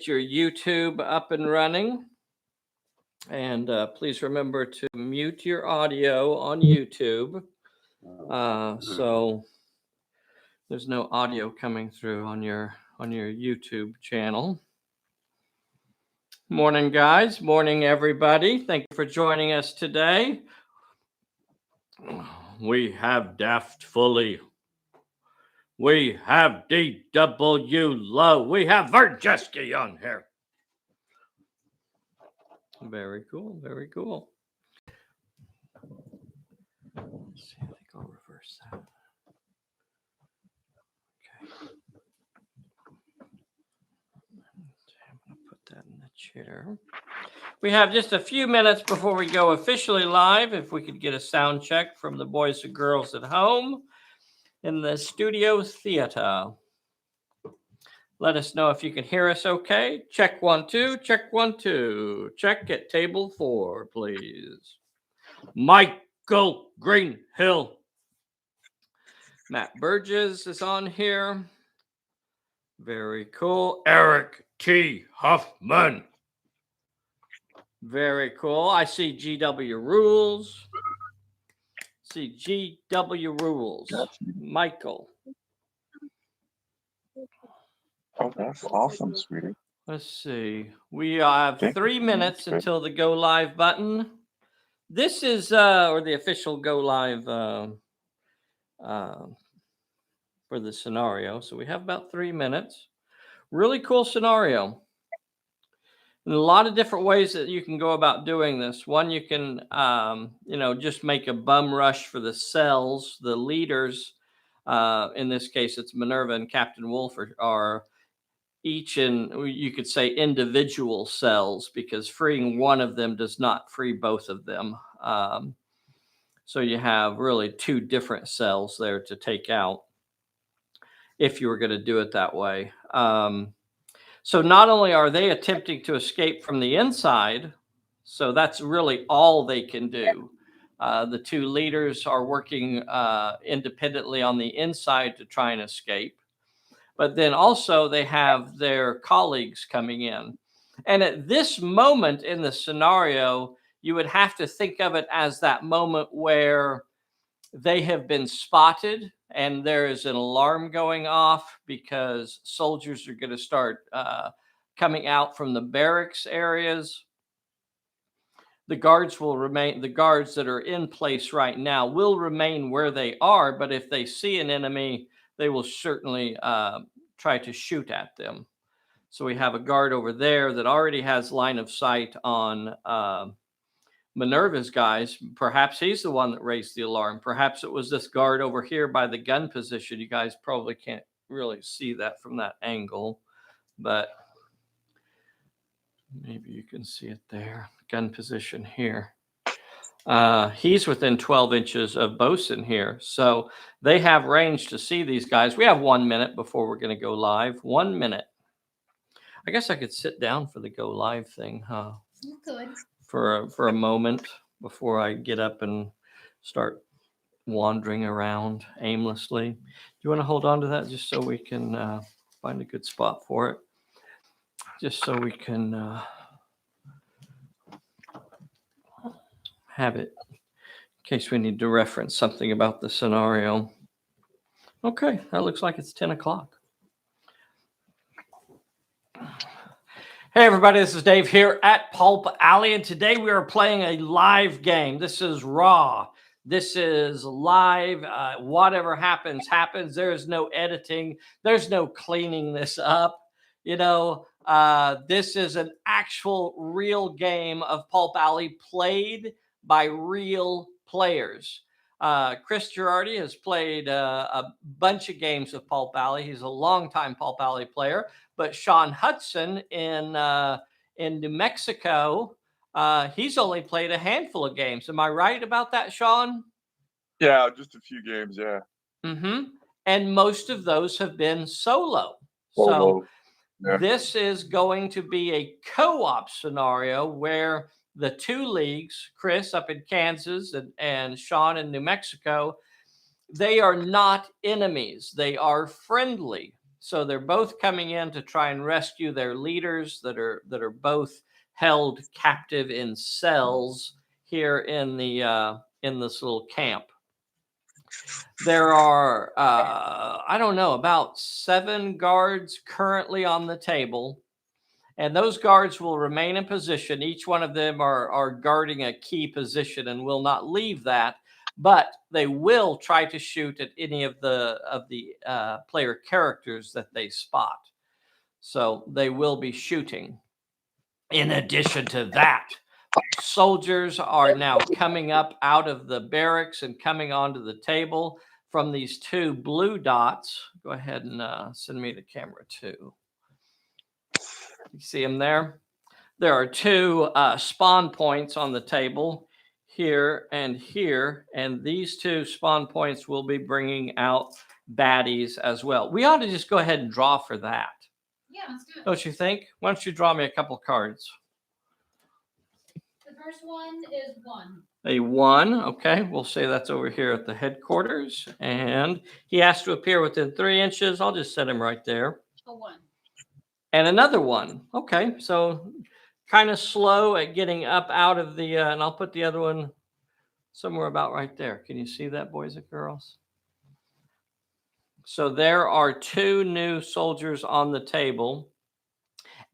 your YouTube up and running. And please remember to mute your audio on YouTube. So there's no audio coming through on your YouTube channel. Morning, guys. Morning, everybody. Thank you for joining us today. We have Daft Fully. We have DW Low. We have Verjeski on here. Very cool. Very cool. Let's see. I think I'll reverse that. Okay. I'm going to put that in the chair. We have just a few minutes before we go officially live. If we could get a sound check from the boys and girls at home in the studio theater. Let us know if you can hear us okay. Check 1 2, check 1 2. Check at table 4, please. Michael Greenhill. Matt Burgess is on here. Very cool. Eric T. Huffman. Very cool. I see GW Rules. See GW Rules. Michael. Oh, that's awesome, sweetie. Let's see. We have 3 minutes until the go live button. This is or the official go live for the scenario. So we have about 3 minutes. Really cool scenario. And a lot of different ways that you can go about doing this. One, you can just make a bum rush for the cells. The leaders, in this case, it's Minerva and Captain Wolf are each in, you could say, individual cells, because freeing one of them does not free both of them. So you have really 2 different cells there to take out if you were going to do it that way. So not only are they attempting to escape from the inside, so that's really all they can do. The 2 leaders are working independently on the inside to try and escape. But then also they have their colleagues coming in. And at this moment in the scenario, you would have to think of it as that moment where they have been spotted and there is an alarm going off, because soldiers are going to start coming out from the barracks areas. The guards will remain, the guards that are in place right now will remain where they are. But if they see an enemy, they will certainly try to shoot at them. So we have a guard over there that already has line of sight on Minerva's guys. Perhaps he's the one that raised the alarm. Perhaps it was this guard over here by the gun position. You guys probably can't really see that from that angle, but maybe you can see it there. Gun position here. He's within 12 inches of Bosun here. So they have range to see these guys. We have 1 minute before we're going to go live. 1 minute. I guess I could sit down for the go live thing, huh? You could. For a moment before I get up and start wandering around aimlessly. Do you want to hold on to that just so we can find a good spot for it? Just so we can have it in case we need to reference something about the scenario. Okay, that looks like it's 10 o'clock. Hey everybody, this is Dave here at Pulp Alley, and today we are playing a live game. This is raw. This is live. Whatever happens, happens. There is no editing. There's no cleaning this up. This is an actual real game of Pulp Alley played by real players. Chris Girardi has played a bunch of games of Pulp Alley. He's a longtime Pulp Alley player. But Sean Hudson in New Mexico, he's only played a handful of games. Am I right about that, Sean? Yeah, just a few games, yeah. Mm-hmm. And most of those have been solo. So yeah. This is going to be a co-op scenario where the 2 leagues, Chris up in Kansas and Sean in New Mexico, they are not enemies. They are friendly. So they're both coming in to try and rescue their leaders that are both held captive in cells here in this little camp. There are I don't know, about 7 guards currently on the table, and those guards will remain in position. Each one of them are guarding a key position and will not leave that, but they will try to shoot at any of the player characters that they spot. So they will be shooting. In addition to that, soldiers are now coming up out of the barracks and coming onto the table from these 2 blue dots. Go ahead and send me the camera too. You see them there? There are 2 spawn points on the table, here and here, and these 2 spawn points will be bringing out baddies as well. We ought to just go ahead and draw for that. Yeah, let's do it. Don't you think? Why don't you draw me a couple cards? The first one is 1. A 1, okay. We'll say that's over here at the headquarters, and he has to appear within 3 inches. I'll just set him right there. A 1. And another 1. Okay, so kind of slow at getting up out of the, and I'll put the other one somewhere about right there. Can you see that, boys and girls? So there are 2 new soldiers on the table,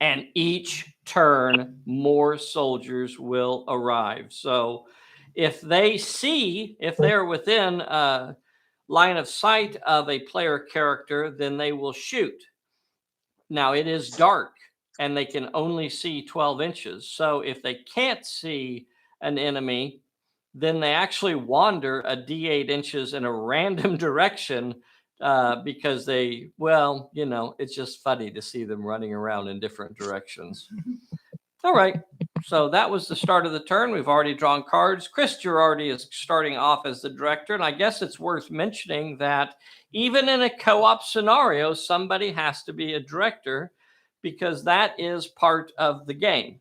and each turn more soldiers will arrive. So if they're within line of sight of a player character, then they will shoot. Now it is dark and they can only see 12 inches. So if they can't see an enemy, then they actually wander a D8 inches in a random direction because it's just funny to see them running around in different directions. All right. So that was the start of the turn. We've already drawn cards. Chris Girardi is starting off as the director. And I guess it's worth mentioning that even in a co-op scenario, somebody has to be a director because that is part of the game.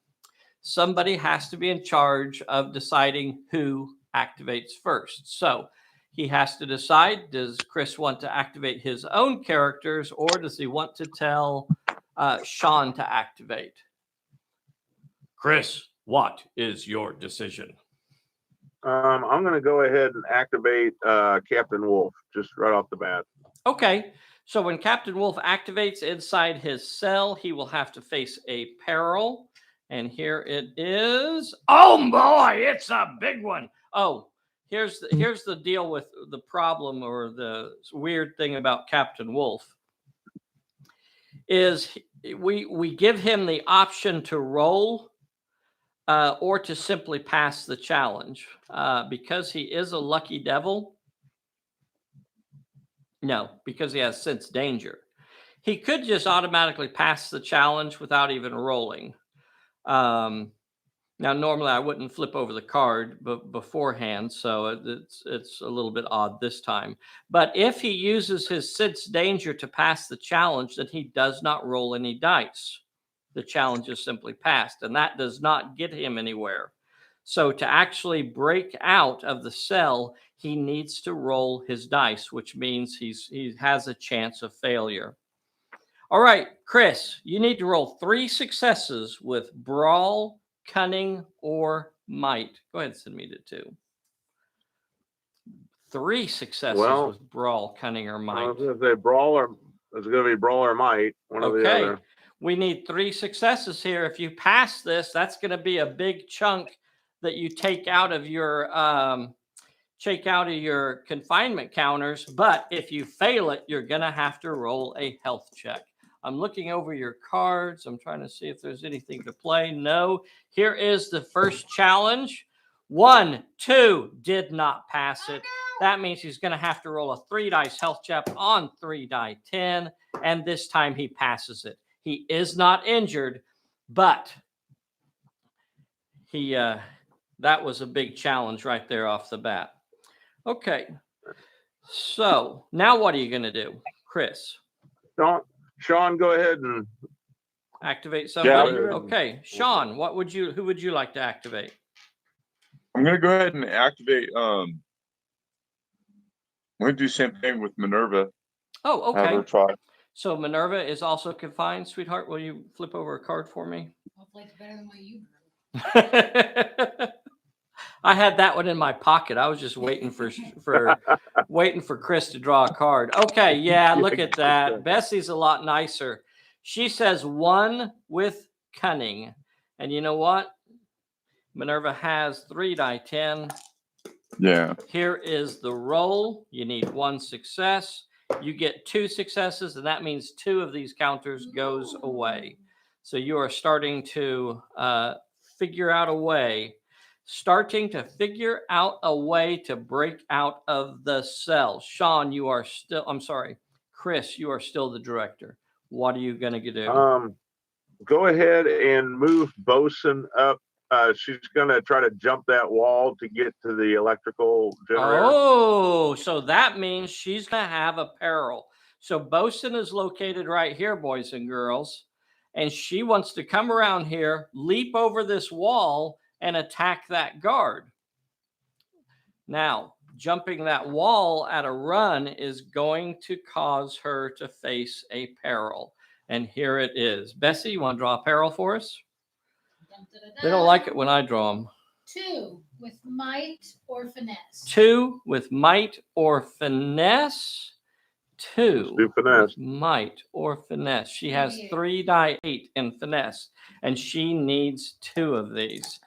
Somebody has to be in charge of deciding who activates first. So he has to decide, does Chris want to activate his own characters or does he want to tell Sean to activate? Chris, what is your decision? I'm going to go ahead and activate Captain Wolf just right off the bat. Okay, so when Captain Wolf activates inside his cell, he will have to face a peril. And here it is. Oh boy, it's a big one. Oh, here's the deal with the problem or the weird thing about Captain Wolf is we give him the option to roll or to simply pass the challenge. Because he is a lucky devil. No, because he has sense danger. He could just automatically pass the challenge without even rolling. Now, normally I wouldn't flip over the card beforehand, so it's a little bit odd this time. But if he uses his sense danger to pass the challenge, then he does not roll any dice. The challenge is simply passed, and that does not get him anywhere. So to actually break out of the cell, he needs to roll his dice, which means he has a chance of failure. All right, Chris, you need to roll 3 successes with brawl, cunning, or might. Go ahead and send me to 2. 3 successes with brawl, cunning, or might. I was going to say brawl or it's going to be brawl or might. One or the other. We need 3 successes here. If you pass this, that's going to be a big chunk that you take out of your confinement counters. But if you fail it, you're going to have to roll a health check. I'm looking over your cards. I'm trying to see if there's anything to play. No. Here is the first challenge. 1, 2, did not pass it. That means he's going to have to roll a 3 dice health check on 3 die 10. And this time he passes it. He is not injured, but that was a big challenge right there off the bat. Okay. So now what are you going to do, Chris? Sean, go ahead and activate somebody. Yeah, okay. Sean, who would you like to activate? I'm going to go ahead and activate. I'm going to do the same thing with Minerva. Oh, okay. Have her try. So Minerva is also confined. Sweetheart, will you flip over a card for me? Hopefully it's better than what you drew. I had that one in my pocket. I was just waiting for waiting for Chris to draw a card. Okay, yeah, look at that. Bessie's a lot nicer. She says 1 with cunning. And you know what? Minerva has 3 die 10. Yeah. Here is the roll. You need 1 success. You get 2 successes, and that means 2 of these counters goes away. So you are starting to figure out a way to break out of the cell. Sean, you are still, I'm sorry, Chris, you are still the director. What are you going to do? Go ahead and move Bosun up. She's gonna try to jump that wall to get to the electrical generator. Oh, so that means she's going to have a peril. So Bosun is located right here, boys and girls. And she wants to come around here, leap over this wall, and attack that guard. Now, jumping that wall at a run is going to cause her to face a peril. And here it is. Bessie, you want to draw a peril for us? They don't like it when I draw them. 2 with might or finesse. 2 with might or finesse. 2 do finesse. with might or finesse. She has 3 die 8 in finesse, and she needs 2 of these.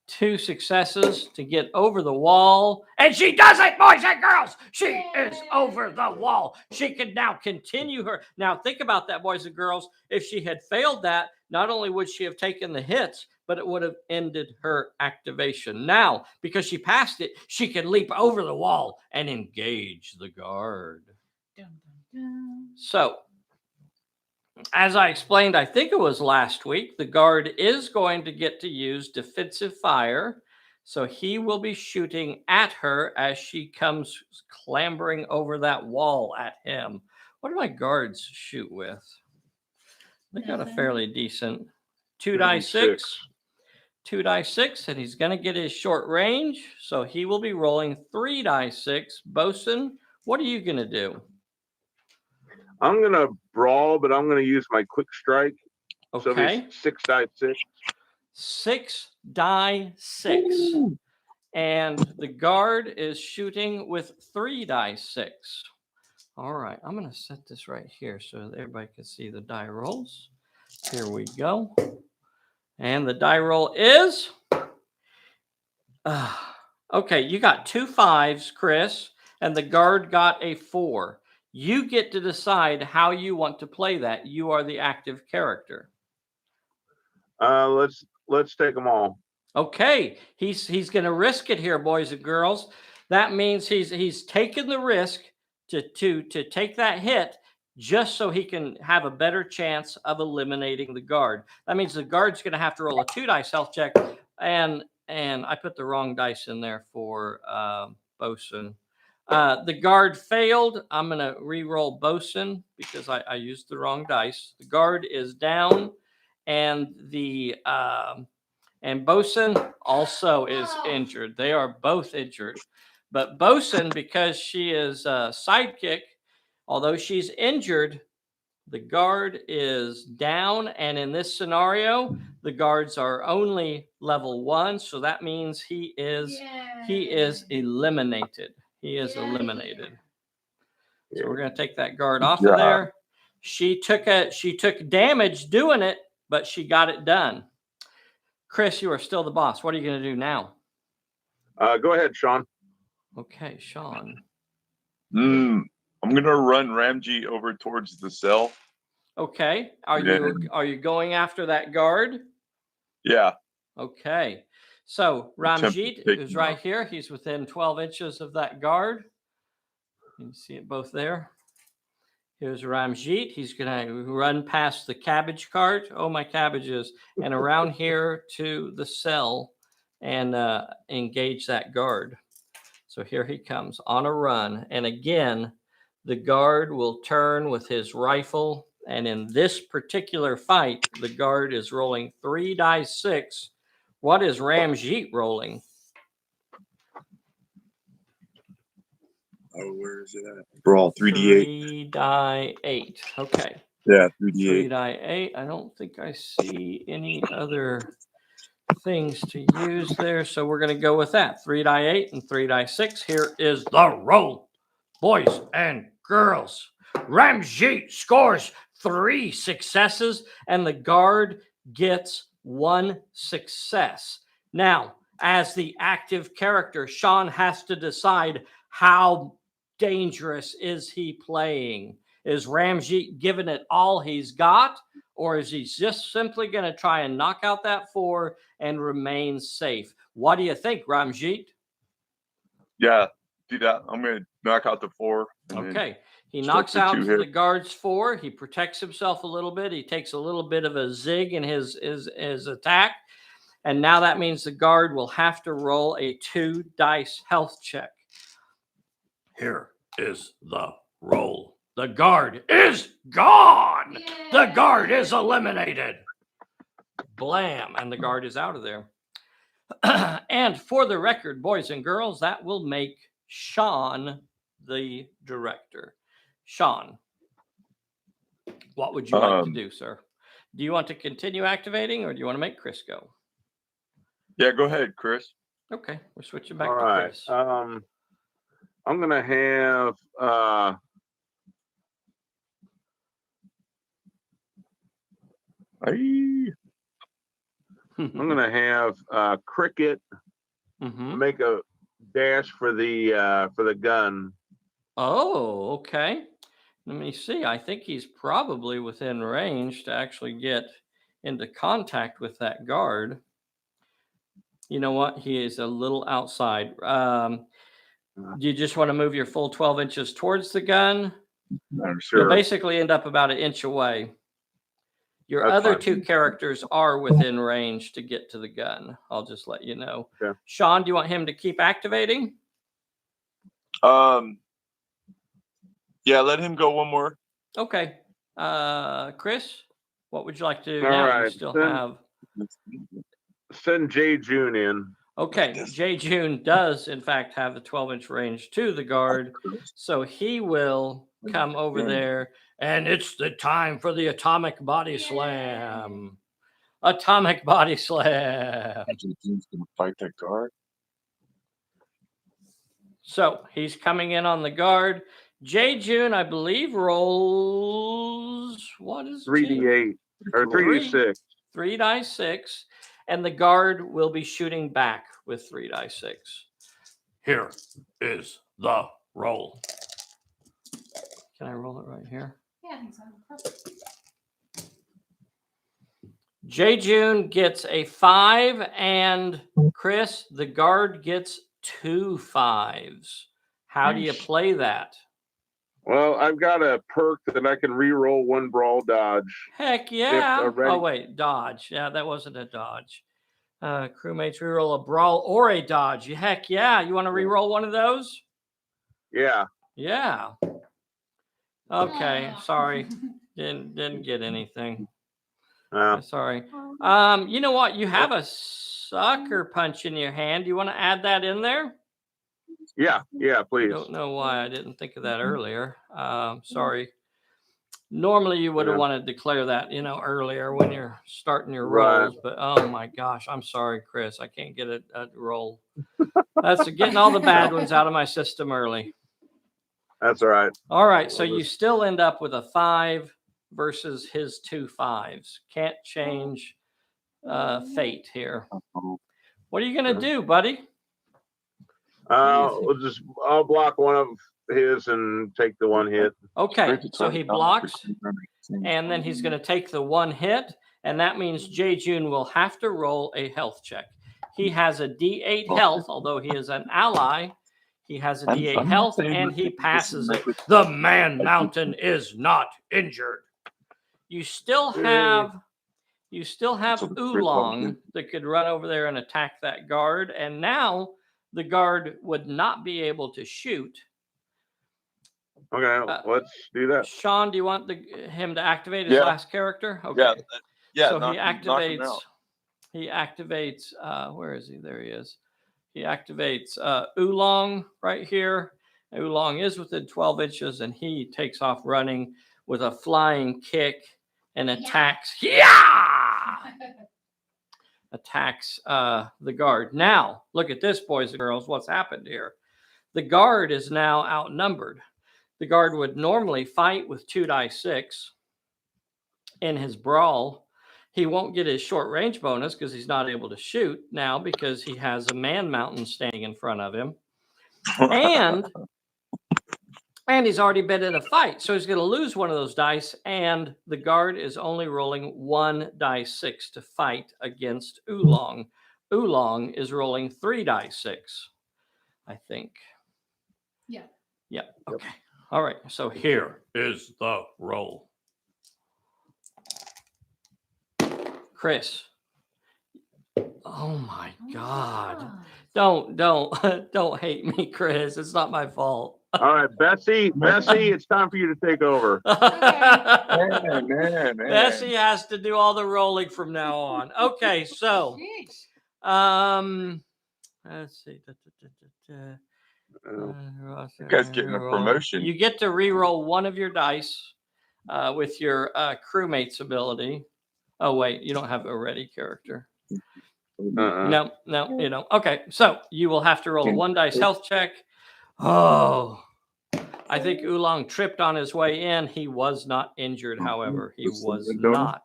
2 successes to get over the wall, and she does it, boys and girls. She is over the wall. She can now continue her. Now think about that, boys and girls. If she had failed that, not only would she have taken the hits, but it would have ended her activation. Now, because she passed it, she can leap over the wall and engage the guard. Dun, dun, dun. So, as I explained, I think it was last week, the guard is going to get to use defensive fire. So he will be shooting at her as she comes clambering over that wall at him. What do my guards shoot with? They got a Nothing. fairly decent 2 die 6. 2 die 6, and he's going to get his short range. So he will be rolling 3 die 6. Bosun, what are you going to do? I'm gonna brawl, but I'm gonna use my quick strike. So Okay. it's 6 die 6. 6 die 6. Ooh. And the guard is shooting with 3 die 6. All right, I'm going to set this right here so that everybody can see the die rolls. Here we go. And the die roll is... okay, you got 2 5s, Chris, and the guard got a 4. You get to decide how you want to play that. You are the active character. Let's take them all. Okay, he's going to risk it here, boys and girls. That means he's taken the risk to take that hit just so he can have a better chance of eliminating the guard. That means the guard's going to have to roll a 2 dice health check, and I put the wrong dice in there for Bosun. The guard failed. I'm going to re-roll Bosun because I used the wrong dice. The guard is down, and and Bosun also is injured. They are both injured. But Bosun, because she is a sidekick, although she's injured, the guard is down. And in this scenario, the guards are only level 1. So that means he is eliminated. He is eliminated. So we're going to take that guard off of there. She took damage doing it, but she got it done. Chris, you are still the boss. What are you going to do now? Go ahead, Sean. Okay, Sean. I'm gonna run Ramji over towards the cell. Okay. Are you going after that guard? Yeah. Okay. So Ramjeet is right here. He's within 12 inches of that guard. You can see it both there. Here's Ramjeet. He's going to run past the cabbage cart. Oh, my cabbages. And around here to the cell and engage that guard. So here he comes on a run. And again, the guard will turn with his rifle. And in this particular fight, the guard is rolling 3 die 6. What is Ramjeet rolling? Oh, where is it at? Brawl 3d8. 3 die 8. Okay. Yeah, 3 3d8. die 8. I don't think I see any other things to use there. So we're going to go with that. 3 die 8 and 3 die 6. Here is the roll, boys and girls. Ramjeet scores 3 successes and the guard gets 1 success. Now, as the active character, Sean has to decide how dangerous is he playing. Is Ramjeet giving it all he's got, or is he just simply going to try and knock out that 4 and remain safe? What do you think, Ramjeet? Yeah, do that. I'm gonna knock out the 4. and then Okay. He start knocks the out 2 here. the guard's 4. He protects himself a little bit. He takes a little bit of a zig in his attack. And now that means the guard will have to roll a 2 dice health check. Here is the roll. The guard is gone. The guard is eliminated. Blam. And the guard is out of there. And for the record, boys and girls, that will make Sean the director. Sean, what would you like to do, sir? Do you want to continue activating or do you want to make Chris go? Yeah, go ahead, Chris. Okay, we're switching back All to right. Chris. I'm gonna have Aye. I'm gonna have Cricket Mhm. make a dash for the gun. Oh, okay. Let me see. I think he's probably within range to actually get into contact with that guard. You know what? He is a little outside. Do you just want to move your full 12 inches towards the gun? I'm Sure. You'll basically end up about an inch away. Your That's other fine. 2 characters are within range to get to the gun. I'll just let you know. Okay. Sean, do you want him to keep activating? Yeah, let him go one more. Okay. Chris, what would you like to do All now? You right, still then- have. Send Jay June in. Okay. Jay June does, in fact, have a 12-inch range to the guard. So he will come over there. And it's the time for the atomic body slam. Atomic body slam. He's gonna fight that guard. So he's coming in on the guard. Jay June, I believe, rolls. What is 3d8 or 3d6. 3 die 6. And the guard will be shooting back with 3 die 6. Here is the roll. Can I roll it right here? Yeah, I think so. Perfect. Jay June gets a 5, and Chris, the guard, gets 2 5s. How do you play that? Well, I've got a perk that I can re-roll 1 brawl dodge. Heck yeah. already- Oh, wait, dodge. Yeah, that wasn't a dodge. Crewmates reroll a brawl or a dodge. Heck yeah. You want to reroll one of those? Yeah. Yeah. Okay, Oh. sorry. Didn't get anything. Uh, Sorry. You know what? You have a sucker punch in your hand. You want to add that in there? yeah, please. Don't know why I didn't think of that earlier. Sorry. Normally you would have Yeah. wanted to declare that, earlier when you're starting your Right. rolls, but oh my gosh, I'm sorry, Chris. I can't get a roll. That's getting all the bad ones out of my system early. That's all right. All right, so you still end up with a 5 versus his 2 5s. Can't change fate here. What are you gonna do, buddy? I'll block one of his and take the 1 hit. Okay, so he blocks, and then he's going to take the 1 hit, and that means Jay June will have to roll a health check. He has a D8 health, although he is an ally. He has a D8 health, and he passes it. The Man Mountain is not injured. You still have Oolong that could run over there and attack that guard, and now the guard would not be able to shoot. Okay, let's do that. Sean, do you want him to activate his last character? Okay. Yeah. So knock he him activates. out. He activates. Where is he? There he is. He activates Oolong right here, Oolong is within 12 inches, and he takes off running with a flying kick and attacks. Yeah! Attacks the guard. Now, look at this, boys and girls. What's happened here? The guard is now outnumbered. The guard would normally fight with 2d6 in his brawl. He won't get his short range bonus because he's not able to shoot now because he has a man mountain standing in front of him. And he's already been in a fight. So he's going to lose one of those dice. And the guard is only rolling 1d6 to fight against Oolong. Oolong is rolling 3d6, I think. Yeah. Yeah. Okay. All right. So here is the roll. Chris. Oh my God. Don't hate me, Chris. It's not my fault. All right, Bessie, it's time for you to take over. Man. Bessie has to do all the rolling from now on. Okay, so let's see. You guys getting a promotion. You get to re-roll one of your dice with your crewmate's ability. Oh wait, you don't have a ready character. No, you don't. Okay, so you will have to roll a 1 dice health check. Oh, I think Oolong tripped on his way in. He was not injured, however. He was not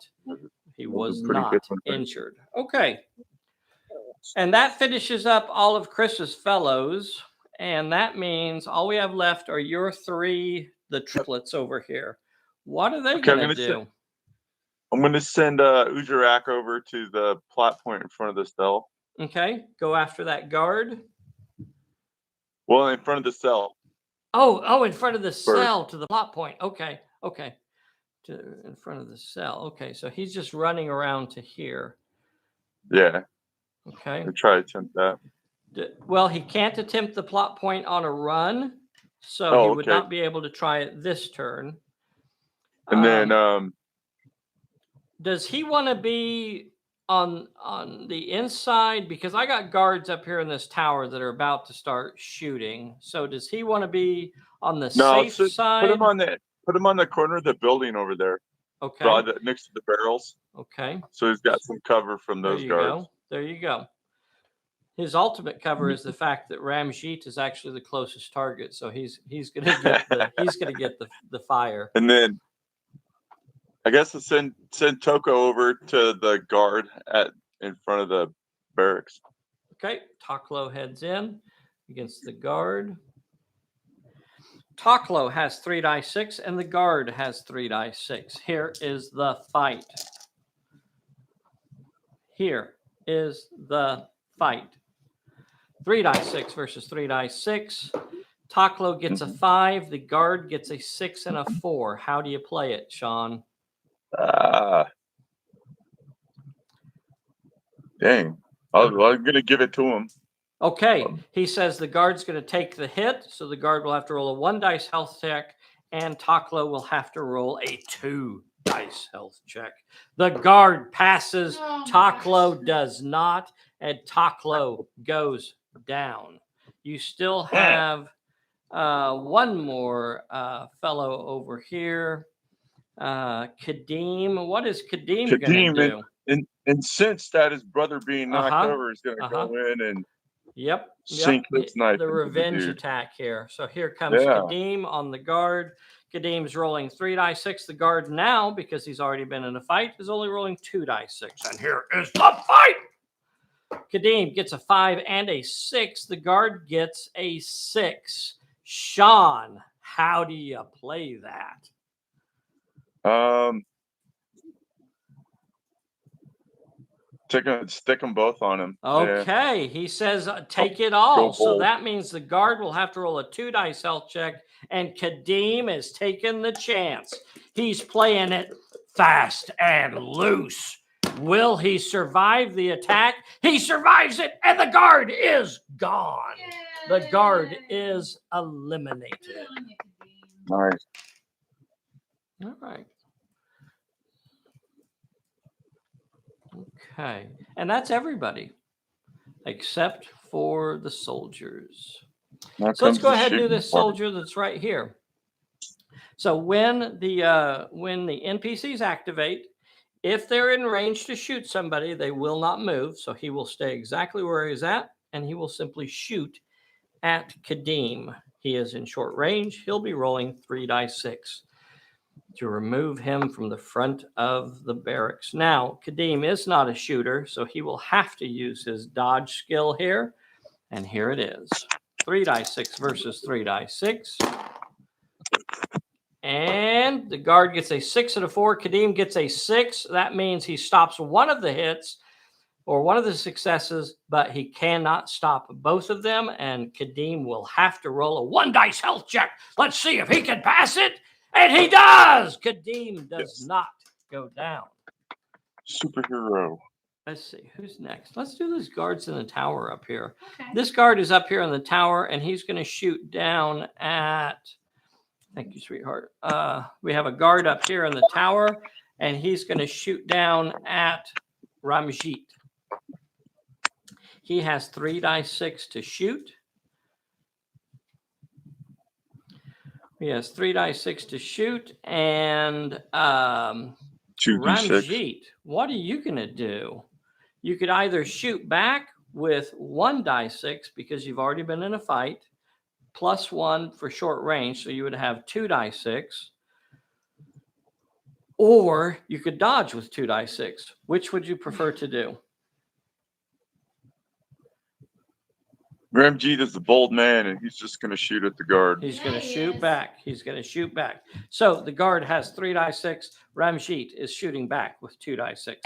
injured. Okay. And that finishes up all of Chris's fellows. And that means all we have left are your 3, the triplets over here. What are they going to do? I'm going to send Ujarak over to the plot point in front of the cell. Okay. Go after that guard. Well, in front of the cell. Oh, in front of the cell to the plot point. Okay. In front of the cell. Okay. So he's just running around to here. Yeah. Okay. I'll try to attempt that. Well, he can't attempt the plot point on a run. So he would not be able to try it this turn. And then does he want to be on the inside? Because I got guards up here in this tower that are about to start shooting. So does he want to be on the safe side? Put him on the corner of the building over there. Okay. Next to the barrels. Okay. So he's got some cover from those guards. There you go. His ultimate cover is the fact that Ramjeet is actually the closest target, so he's gonna get the fire. And then I guess I'll send Toko over to the guard in front of the barracks. Okay, Taklo heads in against the guard. Taklo has 3d6 and the guard has 3d6. Here is the fight. Here is the fight. 3d6 versus 3d6. Taklo gets a 5. The guard gets a 6 and a 4. How do you play it, Sean? Dang. I'm going to give it to him. Okay. He says the guard's going to take the hit, so the guard will have to roll a 1 dice health check, and Taklo will have to roll a 2 dice health check. The guard passes. Taklo does not, and Taklo goes down. You still have one more fellow over here. Kadeem. What is Kadeem going to do? And since that his brother being knocked over is going to go in and sink this knife. The revenge attack here. So here comes Kadeem on the guard. Kadeem's rolling 3d6. The guard now, because he's already been in a fight, is only rolling 2d6. And here is the fight. Kadeem gets a 5 and a 6. The guard gets a 6. Sean, how do you play that? Stick them both on him. Okay, he says take it all. So that means the guard will have to roll a 2 dice health check, and Kadeem is taking the chance. He's playing it fast and loose. Will he survive the attack? He survives it, and the guard is gone. Yay. The guard is eliminated. Nice. All right. Okay. And that's everybody except for the soldiers. Now So let's comes go the ahead and do shooting this part. soldier that's right here. So when the NPCs activate, if they're in range to shoot somebody, they will not move. So he will stay exactly where he's at, and he will simply shoot at Kadeem. He is in short range. He'll be rolling 3 dice 6 to remove him from the front of the barracks. Now, Kadeem is not a shooter, so he will have to use his dodge skill here. And here it is. 3 dice 6 versus 3 dice 6. And the guard gets a 6 and a 4. Kadeem gets a 6. That means he stops one of the hits or one of the successes, but he cannot stop both of them. And Kadeem will have to roll a 1 dice health check. Let's see if he can pass it. And he does. Kadeem does not go down. Superhero. Let's see who's next. Let's do those guards in the tower up here. Okay. This guard is up here in the tower, and he's going to shoot down at. Thank you, sweetheart. We have a guard up here in the tower, and he's going to shoot down at Ramjit. He has 3 dice 6 to shoot. He has 3 dice 6 to shoot, and 2d6. Ramjit, what are you going to do? You could either shoot back with 1 dice 6 because you've already been in a fight, +1 for short range, so you would have 2 dice 6. Or you could dodge with 2 dice 6. Which would you prefer to do? Ramjeet is the bold man, and he's just going to shoot at the guard. He's Yeah, going to he shoot is. back. He's going to shoot back. So the guard has 3 dice 6. Ramjit is shooting back with 2 dice 6.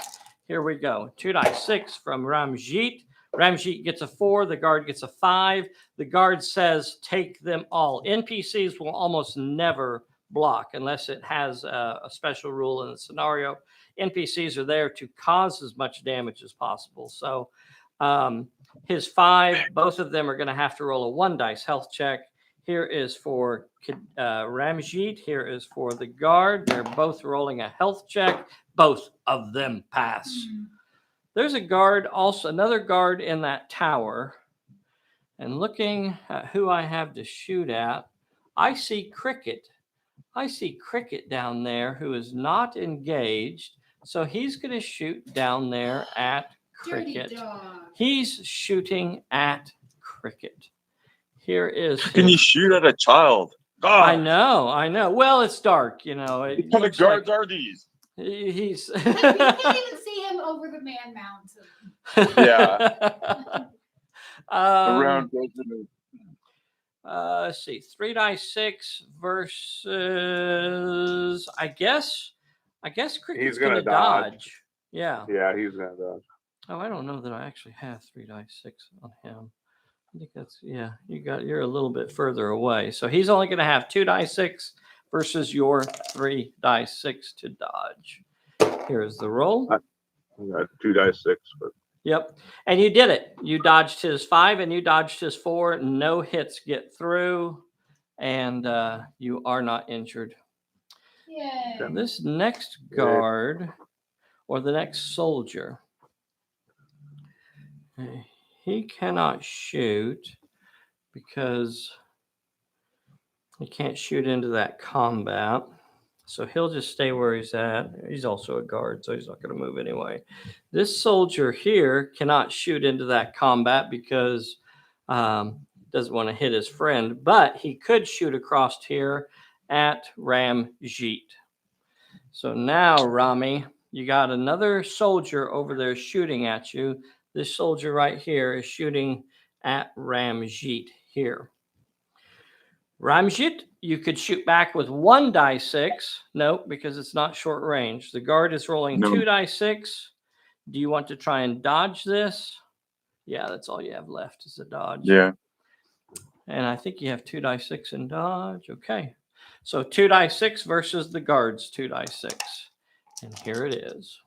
Here we go. 2 dice 6 from Ramjit. Ramjit gets a 4. The guard gets a 5. The guard says, take them all. NPCs will almost never block unless it has a special rule in the scenario. NPCs are there to cause as much damage as possible. So his 5, both of them are going to have to roll a 1 dice health check. Here is for Ramjit. Here is for the guard. They're both rolling a health check. Both of them pass. There's a guard, also another guard in that tower. And looking at who I have to shoot at, I see Cricket. I see Cricket down there who is not engaged. So he's going to shoot down there at Dirty Cricket. dog. He's shooting at Cricket. Here is How can you shoot at a child? God, I know. Well, it's dark, you know. It what kind of looks guards like are these? he's You can't even see him over the man mountain. Yeah. Around um, let's see, 3 dice 6 versus I guess Cricket's He's gonna gonna dodge. dodge. Yeah. Yeah, he's gonna dodge. Oh, I don't know that I actually have 3 dice 6 on him. I think that's you're a little bit further away. So he's only gonna have 2 dice 6 versus your 3 dice 6 to dodge. Here's the roll. I got 2 dice 6, but Yep. And you did it. You dodged his 5 and you dodged his 4. No hits get through. And you are not injured. Yay. This next guard or the next soldier, he cannot shoot because he can't shoot into that combat. So he'll just stay where he's at. He's also a guard, so he's not going to move anyway. This soldier here cannot shoot into that combat because doesn't want to hit his friend, but he could shoot across here at Ramjit. So now, Rami, you got another soldier over there shooting at you. This soldier right here is shooting at Ramjit here. Ramjit, you could shoot back with 1 dice 6. No, because it's not short range. The guard is rolling 2 dice 6. Do you want to try and dodge this? Yeah, that's all you have left is a dodge. Yeah. And I think you have 2 dice 6 in dodge. Okay. So 2 dice 6 versus the guard's 2 dice 6. And here it is.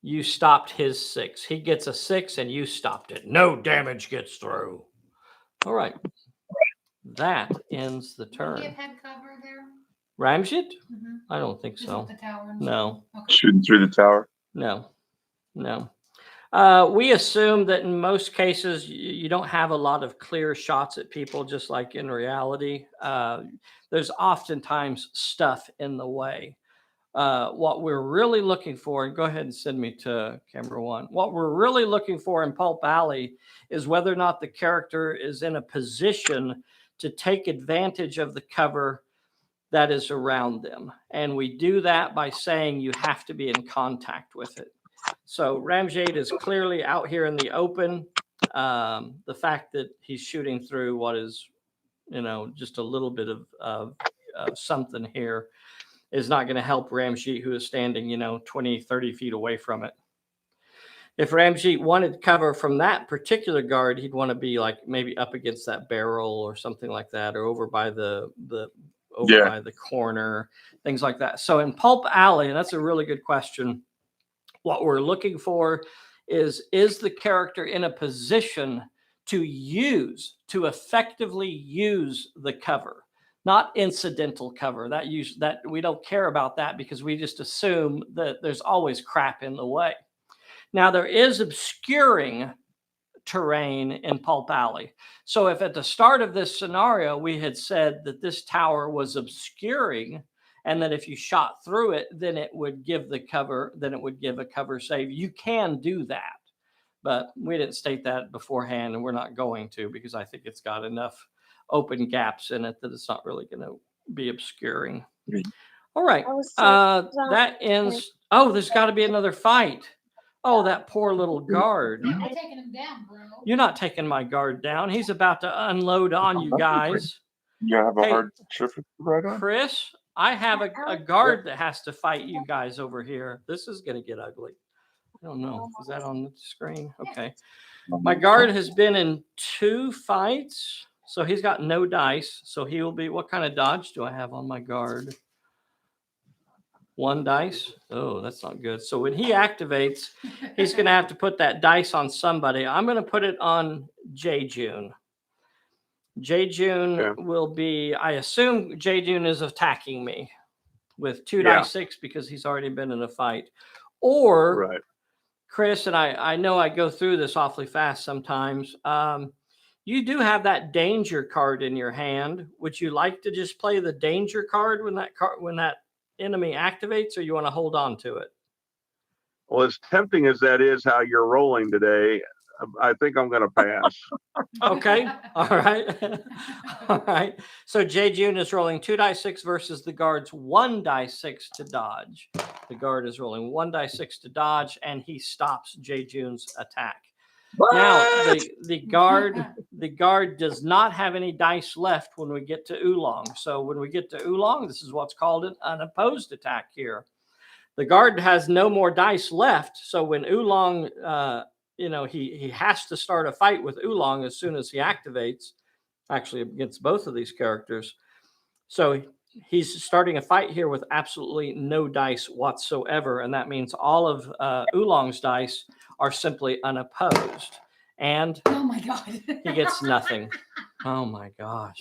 You stopped his 6. He gets a 6 and you stopped it. No damage gets through. All right. That ends the Would he turn. have had cover there? Ramjit? Mm-hmm. I don't think Just so. with the tower and No. stuff? Okay. Shooting through the tower. No. We assume that in most cases you don't have a lot of clear shots at people, just like in reality. There's oftentimes stuff in the way. What we're really looking for, and go ahead and send me to camera one. What we're really looking for in Pulp Alley is whether or not the character is in a position to take advantage of the cover that is around them. And we do that by saying you have to be in contact with it. So Ramjade is clearly out here in the open. The fact that he's shooting through what is, just a little bit of something here is not going to help Ramjeet, who is standing, 20, 30 feet away from it. If Ramjeet wanted cover from that particular guard, he'd want to be like maybe up against that barrel or something like that, or over by by the corner, things like that. So in Pulp Alley, and that's a really good question, what we're looking for is the character in a position to effectively use the cover, not incidental cover. That we don't care about that because we just assume that there's always crap in the way. Now there is obscuring terrain in Pulp Alley. So if at the start of this scenario we had said that this tower was obscuring and that if you shot through it, then it would give the cover, then it would give a cover save. You can do that, but we didn't state that beforehand, and we're not going to, because I think it's got enough open gaps in it that it's not really going to be obscuring. All right, that ends. Oh, there's got to be another fight. Oh, that poor little guard. I'm taking him down, bro. You're not taking my guard down. He's about to unload on you guys. You have a hard shift right on? Chris, I have a guard that has to fight you guys over here. This is going to get ugly. I don't know. Is that on the screen? Okay. My guard has been in 2 fights, so he's got no dice. So he will be, what kind of dodge do I have on my guard? 1 dice. Oh, that's not good. So when he activates, he's going to have to put that dice on somebody. I'm going to put it on J. June. J. June will be, I assume J. June is attacking me with 2 dice 6 because he's already been in a fight. Or Chris, and I know I go through this awfully fast sometimes. You do have that danger card in your hand. Would you like to just play the danger card when that enemy activates, or you want to hold on to it? Well, as tempting as that is how you're rolling today, I think I'm going to pass. Okay. All right. All right. So J. June is rolling 2 dice 6 versus the guard's 1 dice 6 to dodge. The guard is rolling 1 dice 6 to dodge, and he stops J. June's attack. What? Now the guard does not have any dice left when we get to Oolong. So when we get to Oolong, this is what's called an unopposed attack here. The guard has no more dice left. So when Oolong, he has to start a fight with Oolong as soon as he activates, actually against both of these characters. So he's starting a fight here with absolutely no dice whatsoever. And that means all of Oolong's dice are simply unopposed. And oh my God, he gets nothing. Oh my gosh.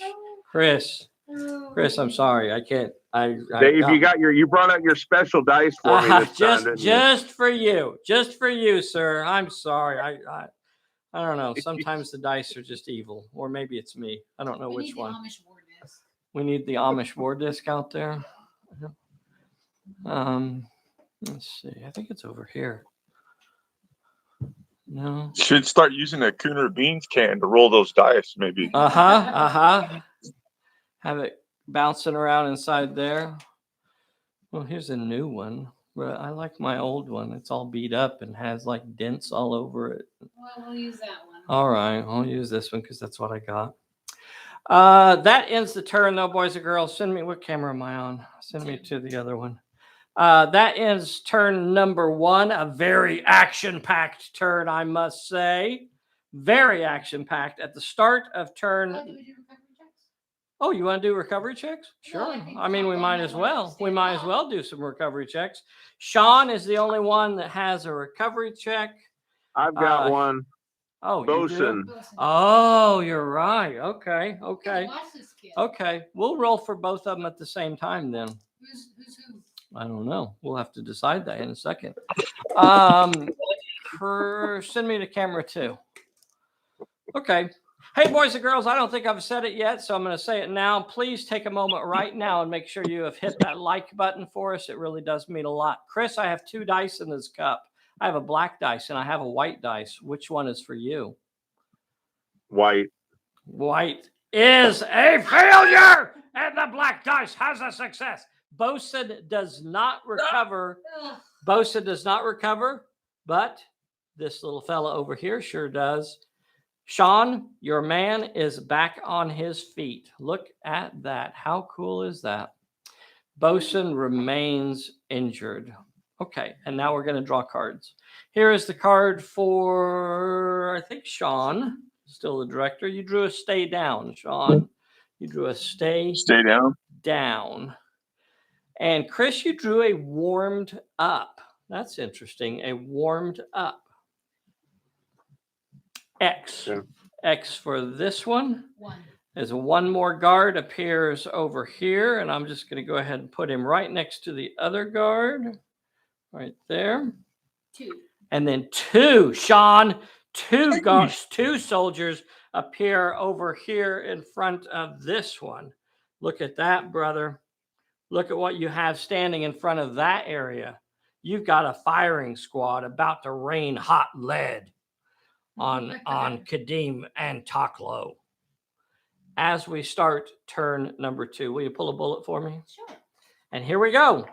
Chris, I'm sorry. I can't. Dave, you brought out your special dice for me this time, just for you, sir. I'm sorry. I don't know. Sometimes the dice are just evil, or maybe it's me. I don't know which one. We need the Amish war disc out there. Let's see. I think it's over here. No. Should start using a Cooner Beans can to roll those dice, maybe. Have it bouncing around inside there. Well, here's a new one. But I like my old one. It's all beat up and has like dents all over it. Well, we'll use that one. All right, I'll use this one because that's what I got. That ends the turn, though, boys and girls. Send me, what camera am I on? Send me to the other one. That ends turn number 1. A very action-packed turn, I must say. Very action-packed. At the start of turn. Oh, you want to do recovery checks? Sure. I mean, we might as well. We might as well do some recovery checks. Sean is the only one that has a recovery check. I've got one. Oh, Bosun. Oh, you're right. Okay. Okay. We'll roll for both of them at the same time then. Who's who? I don't know. We'll have to decide that in a second. Send me the camera too. Okay. Hey, boys and girls, I don't think I've said it yet, so I'm going to say it now. Please take a moment right now and make sure you have hit that like button for us. It really does mean a lot. Chris, I have 2 dice in this cup. I have a black dice and I have a white dice. Which one is for you? White. White is a failure, and the black dice has a success. Bosun does not recover. Ugh. Bosun does not recover, but this little fella over here sure does. Sean, your man is back on his feet. Look at that. How cool is that? Bosun remains injured. Okay, and now we're going to draw cards. Here is the card for, I think, Sean, still the director. You drew a stay down, Sean. You drew a stay down. down. And Chris, you drew a warmed up. That's interesting. A warmed up. X. Yeah. X for this one. 1. As one more guard appears over here, and I'm just going to go ahead and put him right next to the other guard. Right there. 2. And then 2, Sean, 2 guards, 2 soldiers appear over here in front of this one. Look at that, brother. Look at what you have standing in front of that area. You've got a firing squad about to rain hot lead on Kadim and Taklo. As we start turn number 2, will you pull a bullet for me? Sure. And here we go.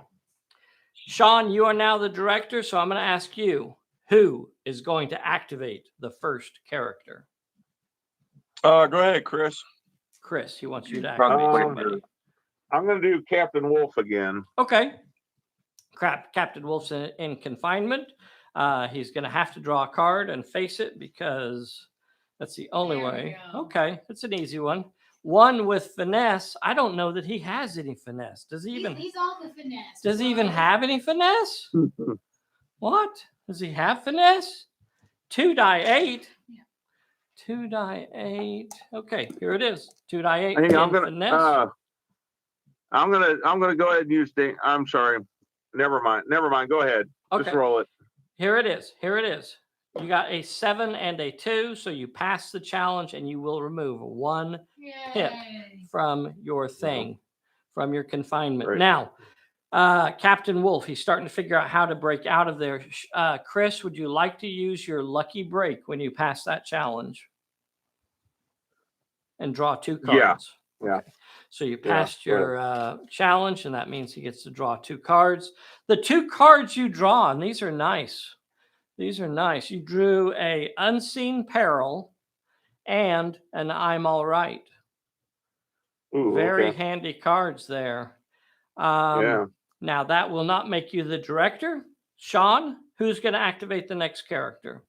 Sean, you are now the director, so I'm going to ask you, who is going to activate the first character? Go ahead, Chris. Chris, he wants you to activate somebody. I'm going to do Captain Wolf again. Okay. Captain Wolf's in confinement. He's going to have to draw a card and face it because that's the only There we way. go. Okay, it's an easy one. One with finesse. I don't know that he has any finesse. Does he even? He's all the finesse. Does he even have any finesse? What? Does he have finesse? 2 die 8. Yeah. 2 die 8. Okay, here it is. 2 die 8. Hey, I'm finesse. gonna go ahead and use the. I'm sorry. Never mind. Go ahead. Okay. Just roll it. Here it is. Here it is. You got a 7 and a 2, so you pass the challenge and you will remove 1 hit Yay. from your thing, from your confinement. Right. Now, Captain Wolf, he's starting to figure out how to break out of there. Chris, would you like to use your lucky break when you pass that challenge? And draw 2 cards. Yeah. So you Yeah, passed your challenge, and that means he gets to draw 2 cards. The 2 cards you draw, and these are nice. These are nice. You drew a unseen peril and an I'm all right. Ooh, Very okay. handy cards there. Yeah. Now, that will not make you the director. Sean, who's going to activate the next character?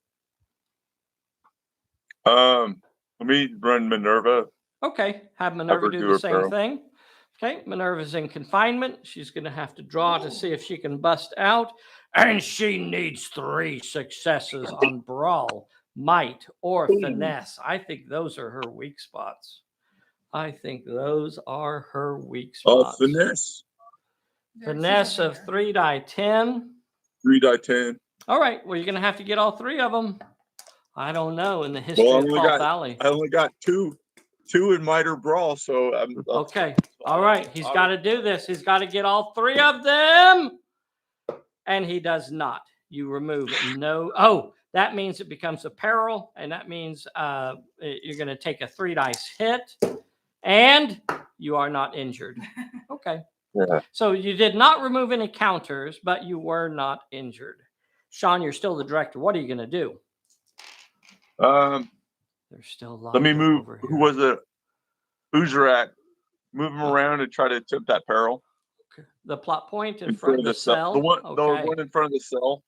Let me run Minerva. Okay, have Minerva her do do the her same peril. thing. Okay, Minerva's in confinement. She's going to have to draw to see if she can bust out. And she needs 3 successes on Brawl, Might, or Finesse. I think those are her weak spots. Finesse. Finesse of 3 die 10. 3 die 10. All right, well, you're going to have to get all 3 of them. I don't know in the history of Pulp Alley. I only got 2 in Miter Brawl, so I'm Okay, all right, he's got to do this. He's got to get all 3 of them. And he does not. You remove no. Oh, that means it becomes a peril, and that means you're going to take a 3 dice hit, and you are not injured. Okay. Yeah. So you did not remove any counters, but you were not injured. Sean, you're still the director. What are you going to do? There's still a lot. Let me move. Over Who here. was it? Ujarak. Move him around and try to attempt that peril. The plot point in front of the cell. The one Okay. in front of the cell.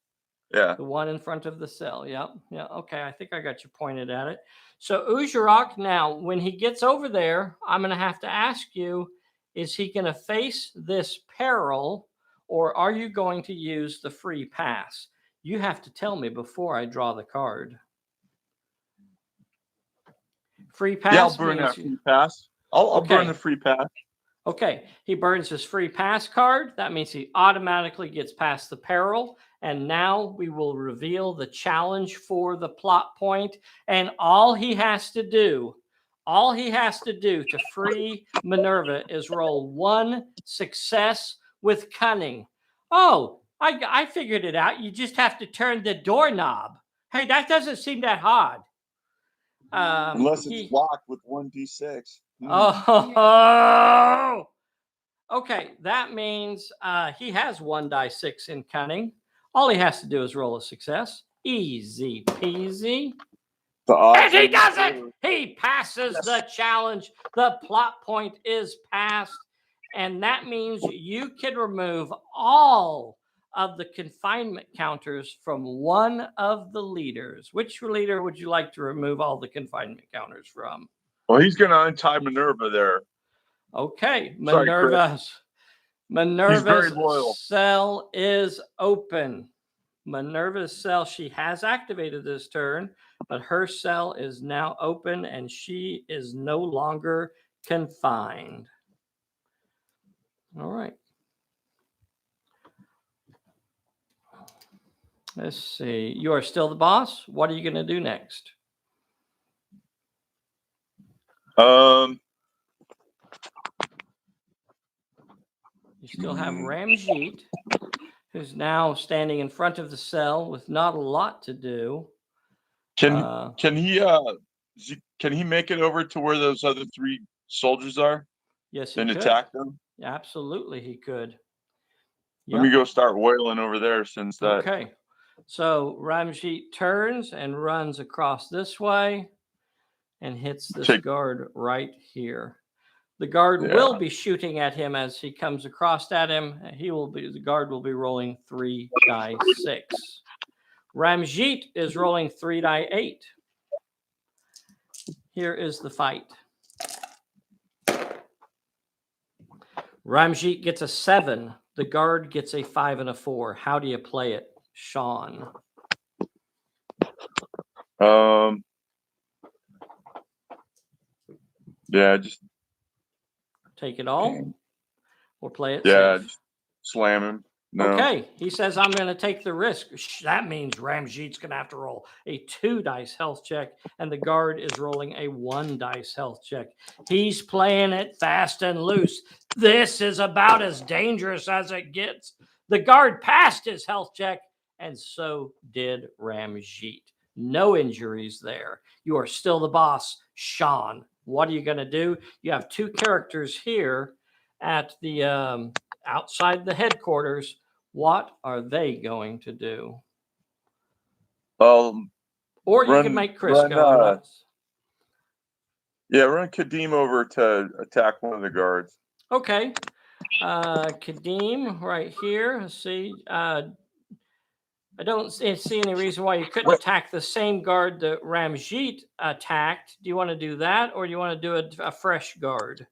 Yeah. The one in front of the cell. Yep. Yeah. Okay. I think I got you pointed at it. So Ujarak, now, when he gets over there, I'm going to have to ask you, is he going to face this peril, or are you going to use the free pass? You have to tell me before I draw the card. Free pass. Yeah, I'll burn that free pass. I'll burn the free pass. Okay, he burns his free pass card. That means he automatically gets past the peril, And now we will reveal the challenge for the plot point. And all he has to do to free Minerva is roll 1 success with cunning. Oh, I figured it out. You just have to turn the doorknob. Hey, that doesn't seem that hard. Unless it's locked with 1d6. Oh, okay. That means he has 1 die 6 in cunning. All he has to do is roll a success. Easy peasy. And he does it. He passes the challenge. The plot point is passed. And that means you can remove all of the confinement counters from one of the leaders. Which leader would you like to remove all the confinement counters from? Well, he's going to untie Minerva there. Okay, Sorry, Minerva's loyal. cell is open. Minerva's cell, she has activated this turn, but her cell is now open and she is no longer confined. All right. Let's see. You are still the boss. What are you going to do next? You still have Ramjeet, who's now standing in front of the cell with not a lot to do. Can he make it over to where those other 3 soldiers are? Yes, he and could. Attack them? Absolutely, he could. Let me go start wailing over there since that. Okay. So Ramjeet turns and runs across this way and hits this guard right here. The guard will be shooting at him as he comes across at him. The guard will be rolling 3 die 6. Ramjeet is rolling 3 die 8. Here is the fight. Ramjeet gets a 7. The guard gets a 5 and a 4. How do you play it, Sean? Yeah, just take it all or play it safe? Just slam him. No. Okay, he says, I'm going to take the risk. That means Ramjeet's going to have to roll a 2 dice health check, and the guard is rolling a 1 dice health check. He's playing it fast and loose. This is about as dangerous as it gets. The guard passed his health check, and so did Ramjeet. No injuries there. You are still the boss, Sean. What are you going to do? You have 2 characters here at the outside the headquarters. What are they going to do? Or you can make Chris go. Run Kadeem over to attack one of the guards. Okay. Kadeem right here. Let's see. I don't see any reason why you couldn't attack the same guard that Ramjeet attacked. Do you want to do that, or do you want to do a fresh guard?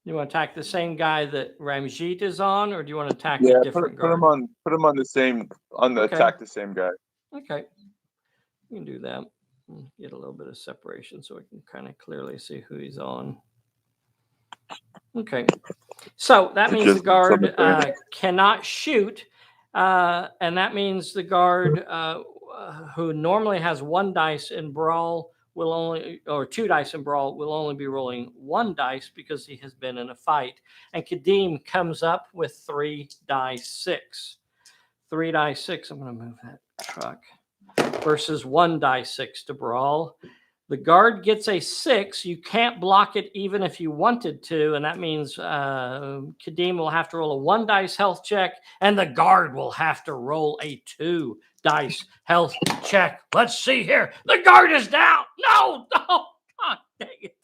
You want to attack the same guy that Ramjeet is on, or do you want to attack a different guard? Put him on the same attack the same guy. Okay, you can do that. Get a little bit of separation so we can kind of clearly see who he's on. Okay, so that means the guard cannot shoot, and that means the guard who normally has 1 dice in brawl will only, or 2 dice in brawl, will only be rolling 1 dice because he has been in a fight. And Kadeem comes up with 3 die 6. 3 die 6. I'm going to move that truck. Versus 1 die 6 to brawl. The guard gets a 6. You can't block it even if you wanted to, and that means Kadeem will have to roll a 1 dice health check, and the guard will have to roll a 2 dice health check. Let's see here. The guard is down. No, God dang it.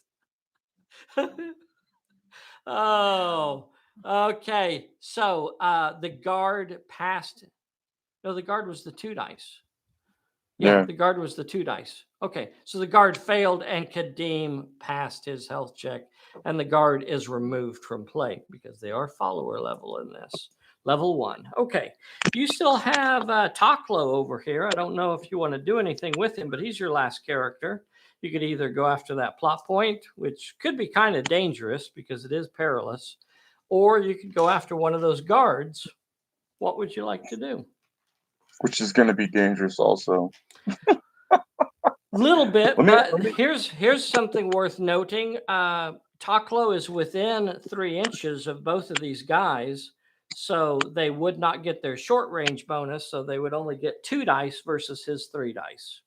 Oh, okay. So the guard passed. No, the guard was the 2 dice. Yeah, the guard was the 2 dice. Okay, so the guard failed and Kadeem passed his health check, and the guard is removed from play because they are follower level in this. Level 1. Okay, you still have Taklo over here. I don't know if you want to do anything with him, but he's your last character. You could either go after that plot point, which could be kind of dangerous because it is perilous, or you could go after one of those guards. What would you like to do? Which is going to be dangerous also. Little bit, Let me- here's something worth noting. Taklo is within 3 inches of both of these guys, so they would not get their short range bonus, so they would only get 2 dice versus his 3 dice.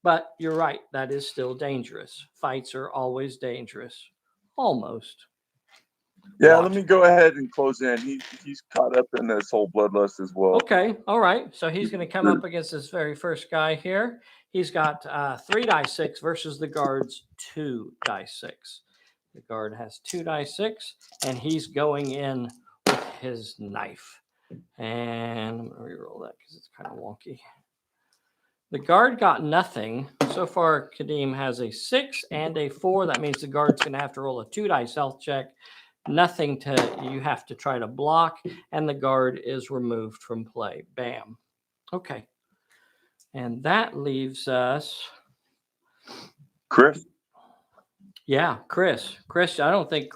But you're right, that is still dangerous. Fights are always dangerous. Almost. Yeah, What? let me go ahead and close in. He's caught up in this whole bloodlust as well. Okay, all right. So he's going to come up against this very first guy here. He's got 3 die 6 versus the guard's 2 die 6. The guard has 2 die 6, and he's going in with his knife. And I'm going to reroll that because it's kind of wonky. The guard got nothing. So far, Kadeem has a 6 and a 4. That means the guard's going to have to roll a 2 dice health check. Nothing you have to try to block, and the guard is removed from play. Bam. Okay. And that leaves us. Chris? Yeah, Chris. Chris, I don't think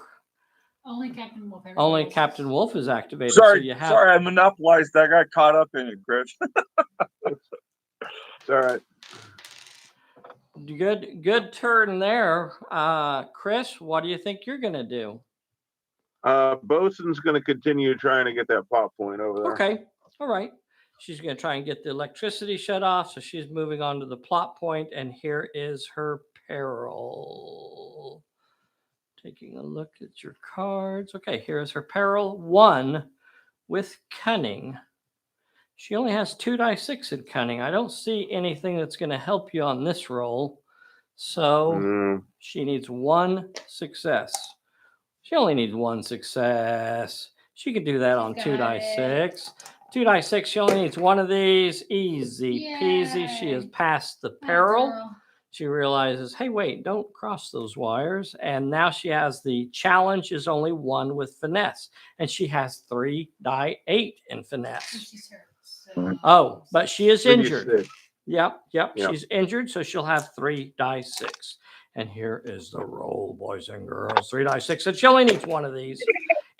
Only Captain Wolf. only everybody else. Captain Wolf is activated. Sorry, so you have, sorry, I monopolized. I got caught up in it, Chris. It's all right. Good turn there. Chris, what do you think you're going to do? Bosun's going to continue trying to get that pop point over there. Okay. All right. She's going to try and get the electricity shut off. So she's moving on to the plot point, and here is her peril. Taking a look at your cards. Okay, here's her peril. 1 with cunning. She only has 2 die 6 in cunning. I don't see anything that's going to help you on this roll. So she needs 1 success. She only needs 1 success. She could do that on 2 die 6. 2 die 6, she only needs 1 of these. Easy peasy. She has passed the peril. Girl. She realizes, hey, wait, don't cross those wires. And now she has the challenge is only 1 with finesse. And she has 3 die 8 in finesse. She's hurt. So. Oh, but she is injured. 36. Yep. Yep. She's injured, so she'll have 3 die 6. And here is the roll, boys and girls. 3 die 6. And she only needs 1 of these.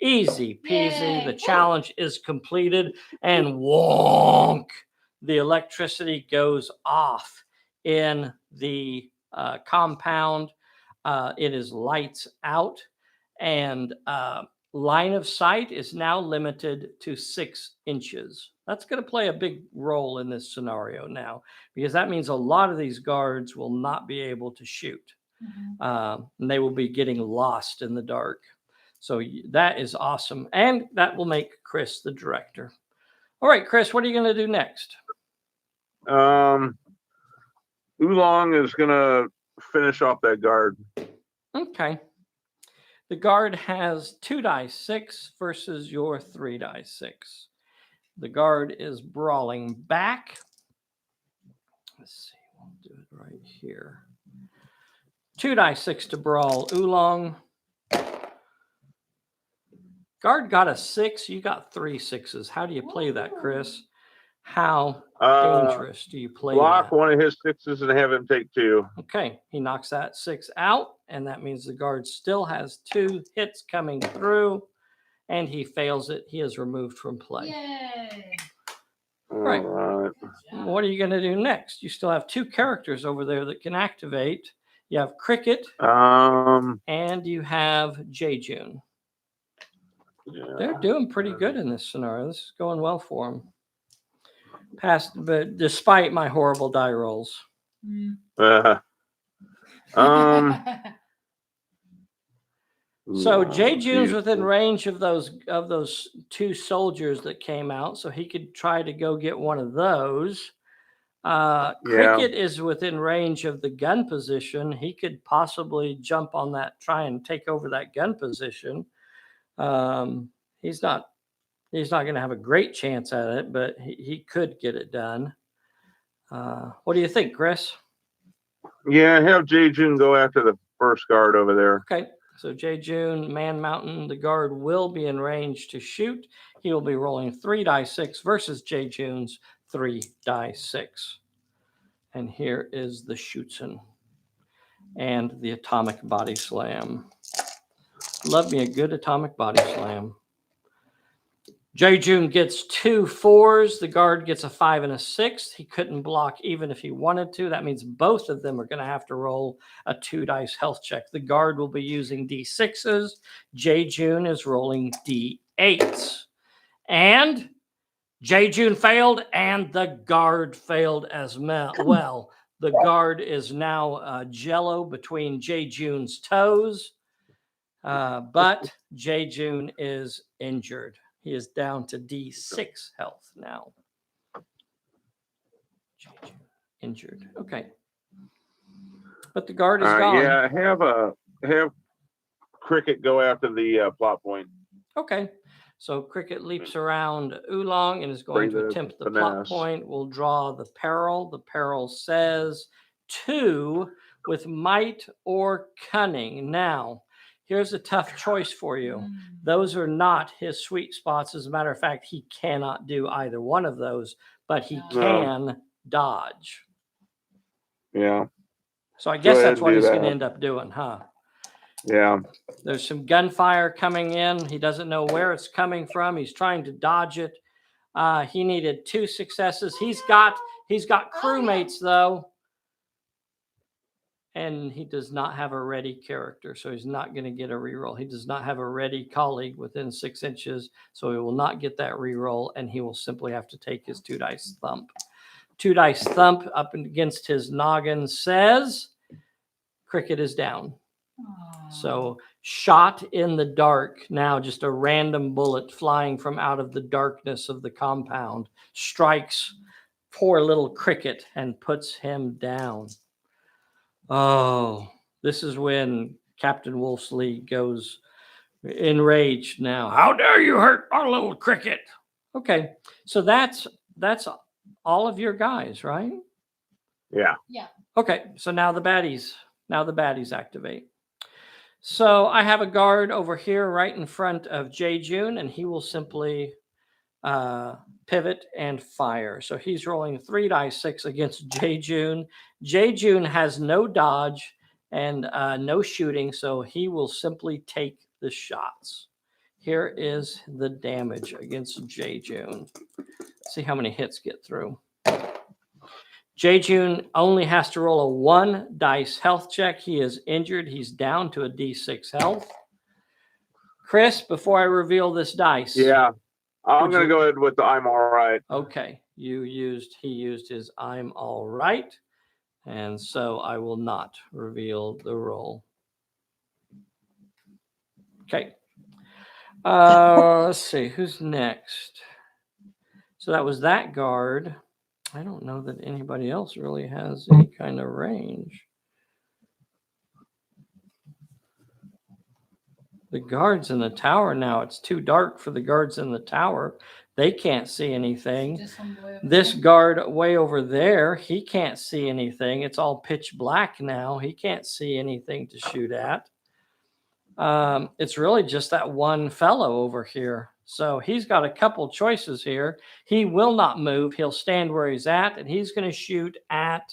Easy peasy. Yay. The challenge is completed. And wonk, the electricity goes off in the compound. It is lights out. And line of sight is now limited to 6 inches. That's going to play a big role in this scenario now, because that means a lot of these guards will not be able to shoot. And they will be getting lost in the dark. So that is awesome. And that will make Chris the director. All right, Chris, what are you going to do next? Oolong is going to finish off that guard. Okay. The guard has 2 die 6 versus your 3 die 6. The guard is brawling back. Let's see. We'll do it right here. 2 die 6 to brawl Oolong. Guard got a 6. You got 3 6s. How do you play that, Chris? How dangerous do you play Block that? 1 of his 6s and have him take 2. Okay, he knocks that 6 out, and that means the guard still has 2 hits coming through, and he fails it. He is removed from play. Yay. Right. All right. Good job. What are you going to do next? You still have 2 characters over there that can activate. You have Cricket, and you have J-June. Yeah. They're doing pretty good in this scenario. This is going well for them. But despite my horrible die rolls. Mm. So Ooh, J-June's geez. within range of those 2 soldiers that came out, so he could try to go get one of those. Cricket is within range of the gun position. He could possibly jump on that, try and take over that gun position. He's not going to have a great chance at it, but he could get it done. What do you think, Chris? Yeah, have J-June go after the first guard over there. Okay, so J-June, Man Mountain, the guard will be in range to shoot. He will be rolling 3 die 6 versus J-June's 3 die 6. And here is the Schutzen and the Atomic Body Slam. Love me a good atomic body slam. J. June gets 2 4s. The guard gets a 5 and a 6. He couldn't block even if he wanted to. That means both of them are going to have to roll a 2 dice health check. The guard will be using D6s. J. June is rolling D8s. And J. June failed, and the guard failed as well. The guard is now jello between J. June's toes, but J. June is injured. He is down to D6 health now. J. June injured. Okay. But the guard is gone. Yeah, have Cricket go after the plot point. Okay. So Cricket leaps around Oolong and is going to attempt the plot finesse. point. We'll draw the peril. The peril says 2 with might or cunning. Now, here's a tough choice for you. Those are not his sweet spots. As a matter of fact, he cannot do either one of those, but he can dodge. Yeah. So I guess ahead that's and what do he's going to that. end up doing, huh? Yeah. There's some gunfire coming in. He doesn't know where it's coming from. He's trying to dodge it. He needed 2 successes. He's got crewmates though, and he does not have a ready character, so he's not going to get a reroll. He does not have a ready colleague within 6 inches, so he will not get that reroll, and he will simply have to take his 2 dice thump. 2 dice thump up against his noggin says Cricket is down. So shot in the dark, now just a random bullet flying from out of the darkness of the compound strikes poor little Cricket and puts him down. Oh, this is when Captain Wolfsley goes enraged now. How dare you hurt our little Cricket? Okay, so that's all of your guys, right? Yeah. Okay, so now the baddies activate. So I have a guard over here right in front of J. June, and he will simply pivot and fire. So he's rolling 3 dice 6 against J. June. J. June has no dodge and no shooting, so he will simply take the shots. Here is the damage against J. June. See how many hits get through. J. June only has to roll a 1 dice health check. He is injured. He's down to a D6 health. Chris, before I reveal this dice. Yeah. I'm going to go ahead with the I'm all right. Okay. He used his I'm all right. And so I will not reveal the roll. Okay. Let's see. Who's next? So that was that guard. I don't know that anybody else really has any kind of range. The guards in the tower now, it's too dark for the guards in the tower. They can't see anything. This guard way over there, he can't see anything. It's all pitch black now. He can't see anything to shoot at. It's really just that one fellow over here. So he's got a couple choices here. He will not move. He'll stand where he's at, and he's going to shoot at,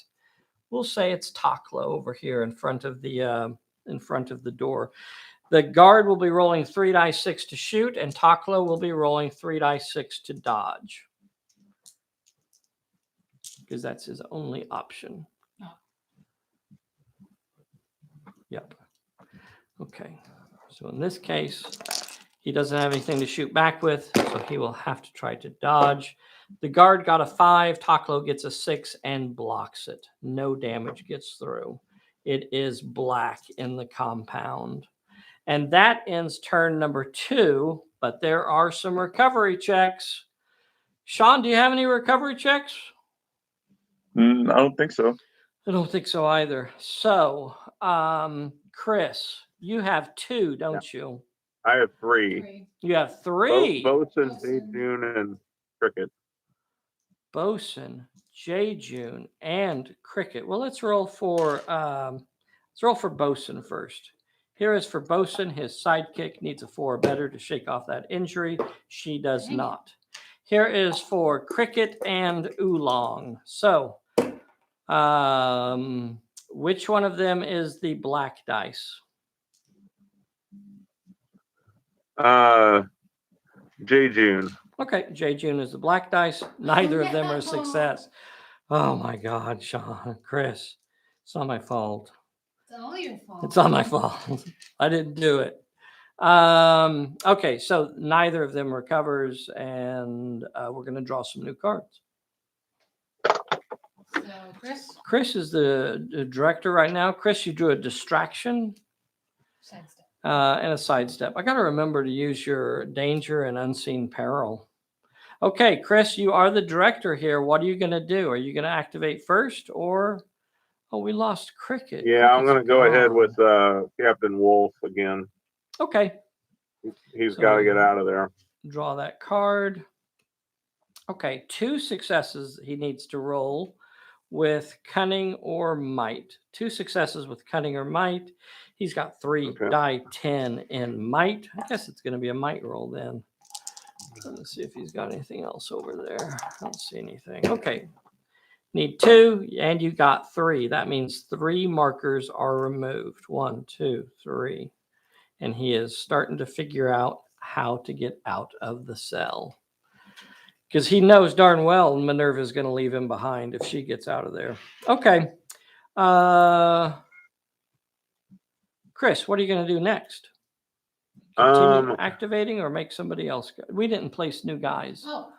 we'll say it's Takla over here in front of the door. The guard will be rolling 3 dice 6 to shoot, and Takla will be rolling 3 dice 6 to dodge, because that's his only option. Yep. Okay. So in this case, he doesn't have anything to shoot back with, so he will have to try to dodge. The guard got a 5. Taklo gets a 6 and blocks it. No damage gets through. It is black in the compound. And that ends turn number 2, but there are some recovery checks. Sean, do you have any recovery checks? I don't think so. I don't think so either. So, Chris, you have 2, don't you? I have 3. You have 3. Bosun, J. June, and Cricket. Bosun, J. June, and Cricket. Well, let's roll for Bosun first. Here is for Bosun. His sidekick needs a 4 or better to shake off that injury. She does not. Here is for Cricket and Oolong. So, which one of them is the black dice? J. June. Okay, J. June is the black dice. Neither of them are a success. Oh my God, Sean, Chris, it's not my fault. It's all your fault. It's not my fault. I didn't do it. Okay, so neither of them recovers, and we're going to draw some new cards. So, Chris, Chris is the director right now. Chris, you drew a distraction sidestep. and a sidestep. I got to remember to use your danger and unseen peril. Okay, Chris, you are the director here. What are you going to do? Are you going to activate first, or oh, we lost Cricket. Yeah, I'm Cricket's going to go ahead gone. with Captain Wolf again. Okay, He's So- got to get out of there. draw that card. Okay, 2 successes he needs to roll with cunning or might. 2 successes with cunning or might. He's got 3 Okay. die 10 in might. I guess it's going to be a might roll then. Let's see if he's got anything else over there. I don't see anything. Okay. Need 2, and you got 3. That means 3 markers are removed. 1, 2, 3. And he is starting to figure out how to get out of the cell. Because he knows darn well Minerva is going to leave him behind if she gets out of there. Okay. Chris, what are you going to do next? Continue activating or make somebody else go? We didn't place new guys. Oh,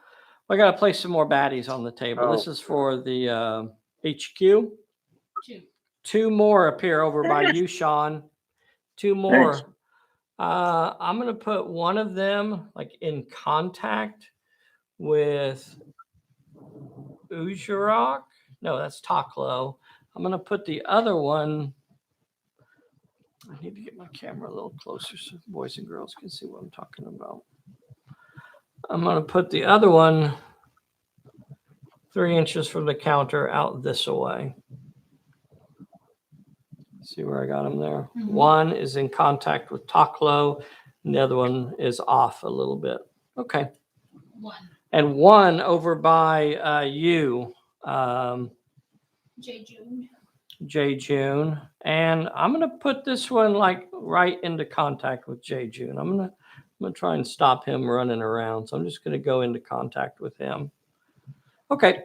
I got to place some more baddies on the table. This is for the HQ. 2. 2 more appear over by you, Sean. 2 more. I'm going to put one of them like in contact with Ujarok. No, that's Taklo. I'm going to put the other one. I need to get my camera a little closer so boys and girls can see what I'm talking about. I'm going to put the other one 3 inches from the counter out this way. See where I got him there? Mhm. One is in contact with Taklo, and the other one is off a little bit. Okay. 1. And one over by you, J. June. J. June. And I'm going to put this one like right into contact with J. June. I'm going to try and stop him running around. So I'm just going to go into contact with him. Okay.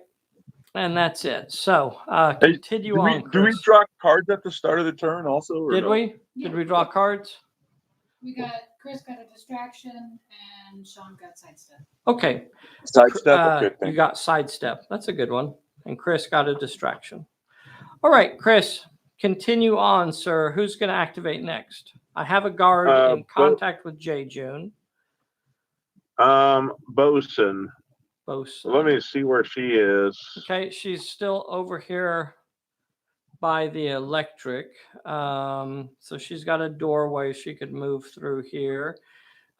And that's it. So Hey, continue do we, on, do we Chris. draw cards at the start of the turn also? Or Did no? we? Yeah. Did we draw cards? We got Chris got a distraction and Sean got sidestep. Okay. Sidestep? Okay, You thank you. got sidestep. That's a good one. And Chris got a distraction. All right, Chris, continue on, sir. Who's going to activate next? I have a guard in contact with J. June. Bosun. Bosun. Let me see where she is. Okay, she's still over here by the electric. So she's got a doorway she could move through here.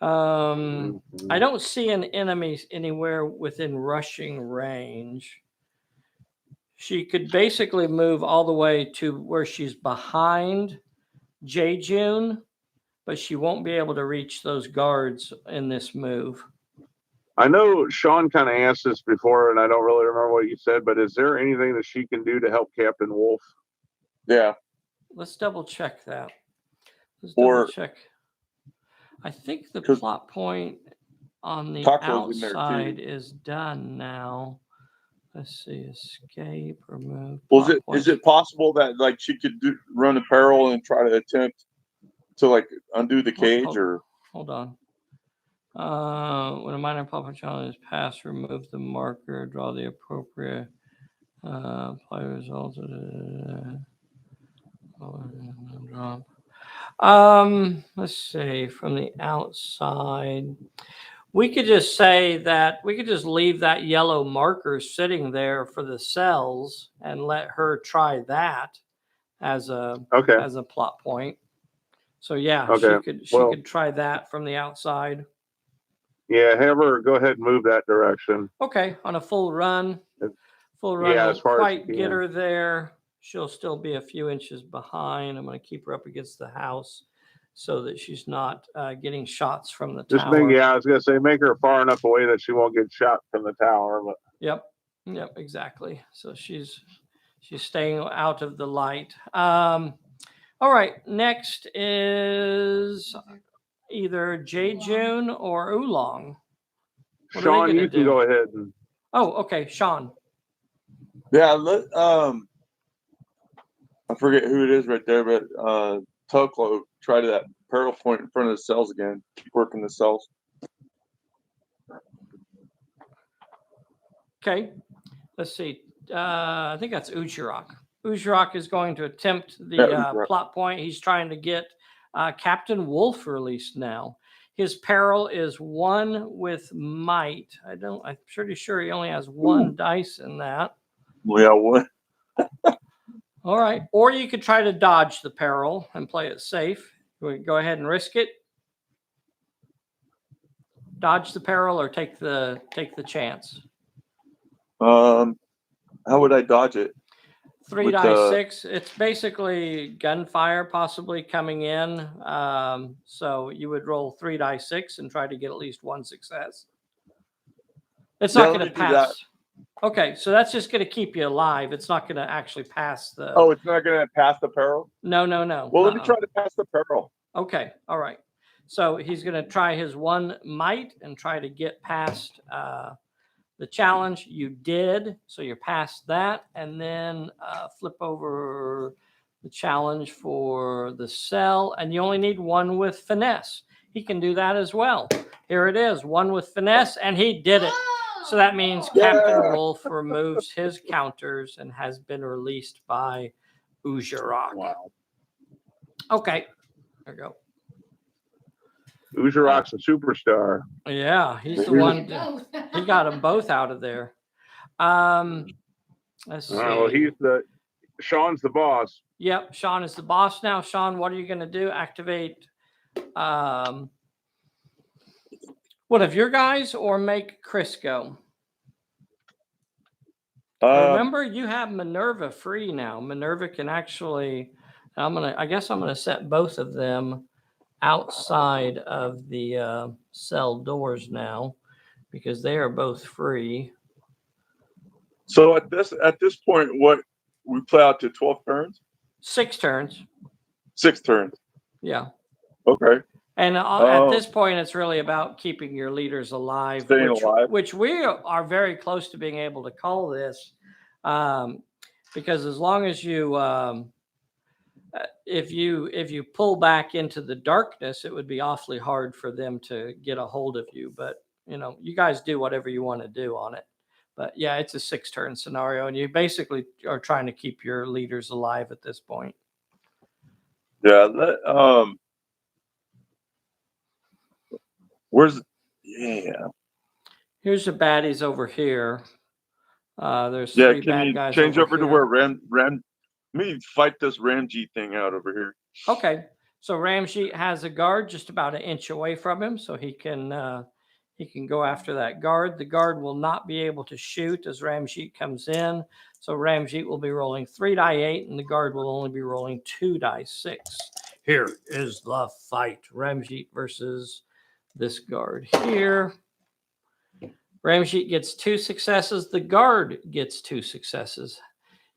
I don't see an enemy anywhere within rushing range. She could basically move all the way to where she's behind J. June, but she won't be able to reach those guards in this move. I know Sean kind of asked this before, and I don't really remember what you said, but is there anything that she can do to help Captain Wolf? Yeah. Let's double check that. Let's Or- double check. I think the 'Cause plot point on the Taco's in there, too. outside is done now. Let's see, escape, remove. Well, plot is points. it possible that like she could run a peril and try to attempt to like undo the cage hold- or? Hold on. When a minor plot challenge is passed, remove the marker, draw the appropriate play results. Drop. Let's see, from the outside. We could just say that we could just leave that yellow marker sitting there for the cells and let her try that as a plot point. So yeah, Okay. she could try that from the outside. Yeah, have her go ahead and move that direction. Okay, on a full run. If- Full run yeah, won't as far as quite you get can. her there. She'll still be a few inches behind. I'm going to keep her up against the house so that she's not getting shots from the Just tower. I was gonna say make her far enough away that she won't get shot from the tower. But Yep, exactly. So she's staying out of the light. All right, next is either J. June or Oolong. What are they Sean, gonna you can do? go ahead and Oh, okay, Sean. Yeah, I forget who it is right there, but Toklo, try to that peril point in front of the cells again. Keep working the cells. Okay, let's see. I think that's Ujarok. Ujarok is going to attempt the Ujarok. plot point. He's trying to get Captain Wolf released now. His peril is 1 with might. I'm pretty sure he only has 1 dice in that. Yeah, what? All right. Or you could try to dodge the peril and play it safe. We go ahead and risk it. Dodge the peril or take the chance. How would I dodge it? 3 With dice the- 6. It's basically gunfire possibly coming in. So you would roll 3 dice 6 and try to get at least 1 success. It's Yeah, not let going to me do that. pass. Okay, so that's just going to keep you alive. It's not going to actually pass the. Oh, it's not going to pass the peril? No. Well, let me try to pass the peril. Okay, all right. So he's going to try his 1 might and try to get past the challenge. You did, so you're past that. And then flip over the challenge for the cell, and you only need 1 with finesse. He can do that as well. Here it is, 1 with finesse, and he did it. So that means Captain Wolf removes his counters and has been released by Ujarok. wow. Okay, there we go. Ujarok's a superstar. Yeah, he's the Here's one. No. He got them both out of there. Let's see. Well, Sean's the boss. Yep, Sean is the boss now. Sean, what are you going to do? Activate one of your guys or make Chris go? Remember, you have Minerva free now. Minerva can actually. I guess I'm gonna set both of them outside of the cell doors now because they are both free. So at this point, what we play out to 12 turns? 6 turns. 6 turns. Yeah. Okay. And at this point, it's really about keeping your leaders alive, Staying alive. which we are very close to being able to call this, because as long as you, if you pull back into the darkness, it would be awfully hard for them to get a hold of you. But you guys do whatever you want to do on it. But yeah, it's a 6-turn scenario, and you basically are trying to keep your leaders alive at this point. Yeah. Here's the baddies over here. There's Yeah, 3 can bad you guys change over to here. where Ram let me fight this Ramjeet thing out over here. Okay, so Ramjeet has a guard just about an inch away from him, so he can go after that guard. The guard will not be able to shoot as Ramjeet comes in, so Ramjeet will be rolling 3 die 8, and the guard will only be rolling 2 die 6. Here is the fight: Ramjeet versus this guard here. Ramjeet gets 2 successes. The guard gets 2 successes.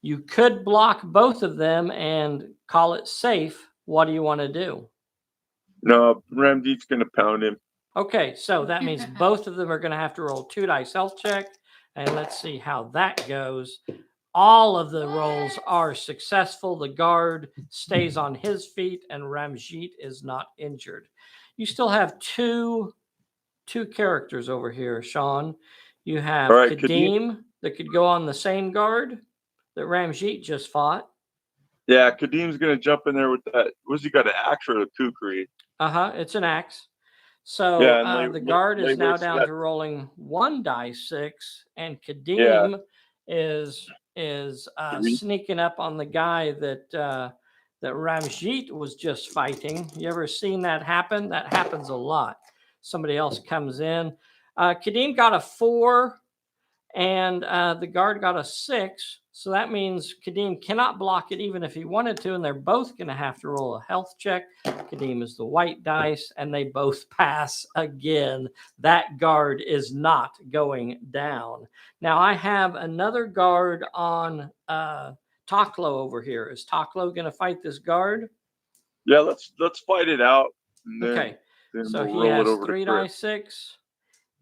You could block both of them and call it safe. What do you want to do? No, Ramjeet's gonna pound him. Okay, so that means both of them are going to have to roll 2 dice health check. And let's see how that goes. All of the rolls are successful. The guard stays on his feet, and Ramjeet is not injured. You still have two characters over here, Sean. You have All right, Kadeem that could go on the same guard that Ramjeet just fought. Yeah, Kadeem's gonna jump in there with that. What's he got, an axe or a kukri? It's an axe. So Yeah, the guard is now waste down that. to rolling 1 die 6, and Kadeem is sneaking up on the guy that Ramjeet was just fighting. You ever seen that happen? That happens a lot. Somebody else comes in. Kadeem got a 4, and the guard got a 6. So that means Kadeem cannot block it even if he wanted to, and they're both going to have to roll a health check. Kadeem is the white dice, and they both pass again. That guard is not going down. Now I have another guard on Toklo over here. Is Toklo going to fight this guard? Yeah, let's fight it out. And then, Okay. Then So we'll he roll it has over to 3 Chris. die 6,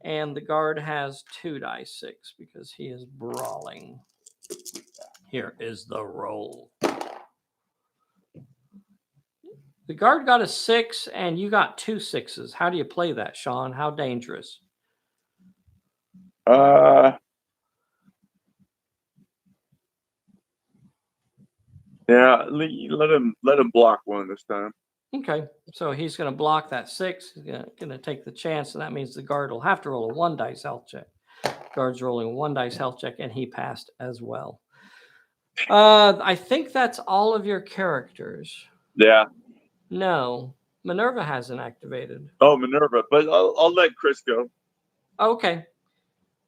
and the guard has 2 die 6 because he is brawling. Here is the roll. The guard got a 6, and you got 2 6s. How do you play that, Sean? How dangerous? Yeah, let him block one this time. Okay, so he's going to block that 6. He's going to take the chance, and that means the guard will have to roll a 1 dice health check. Guard's rolling a 1 dice health check, and he passed as well. I think that's all of your characters. Yeah. No, Minerva hasn't activated. Oh, Minerva, but I'll let Chris go. Okay,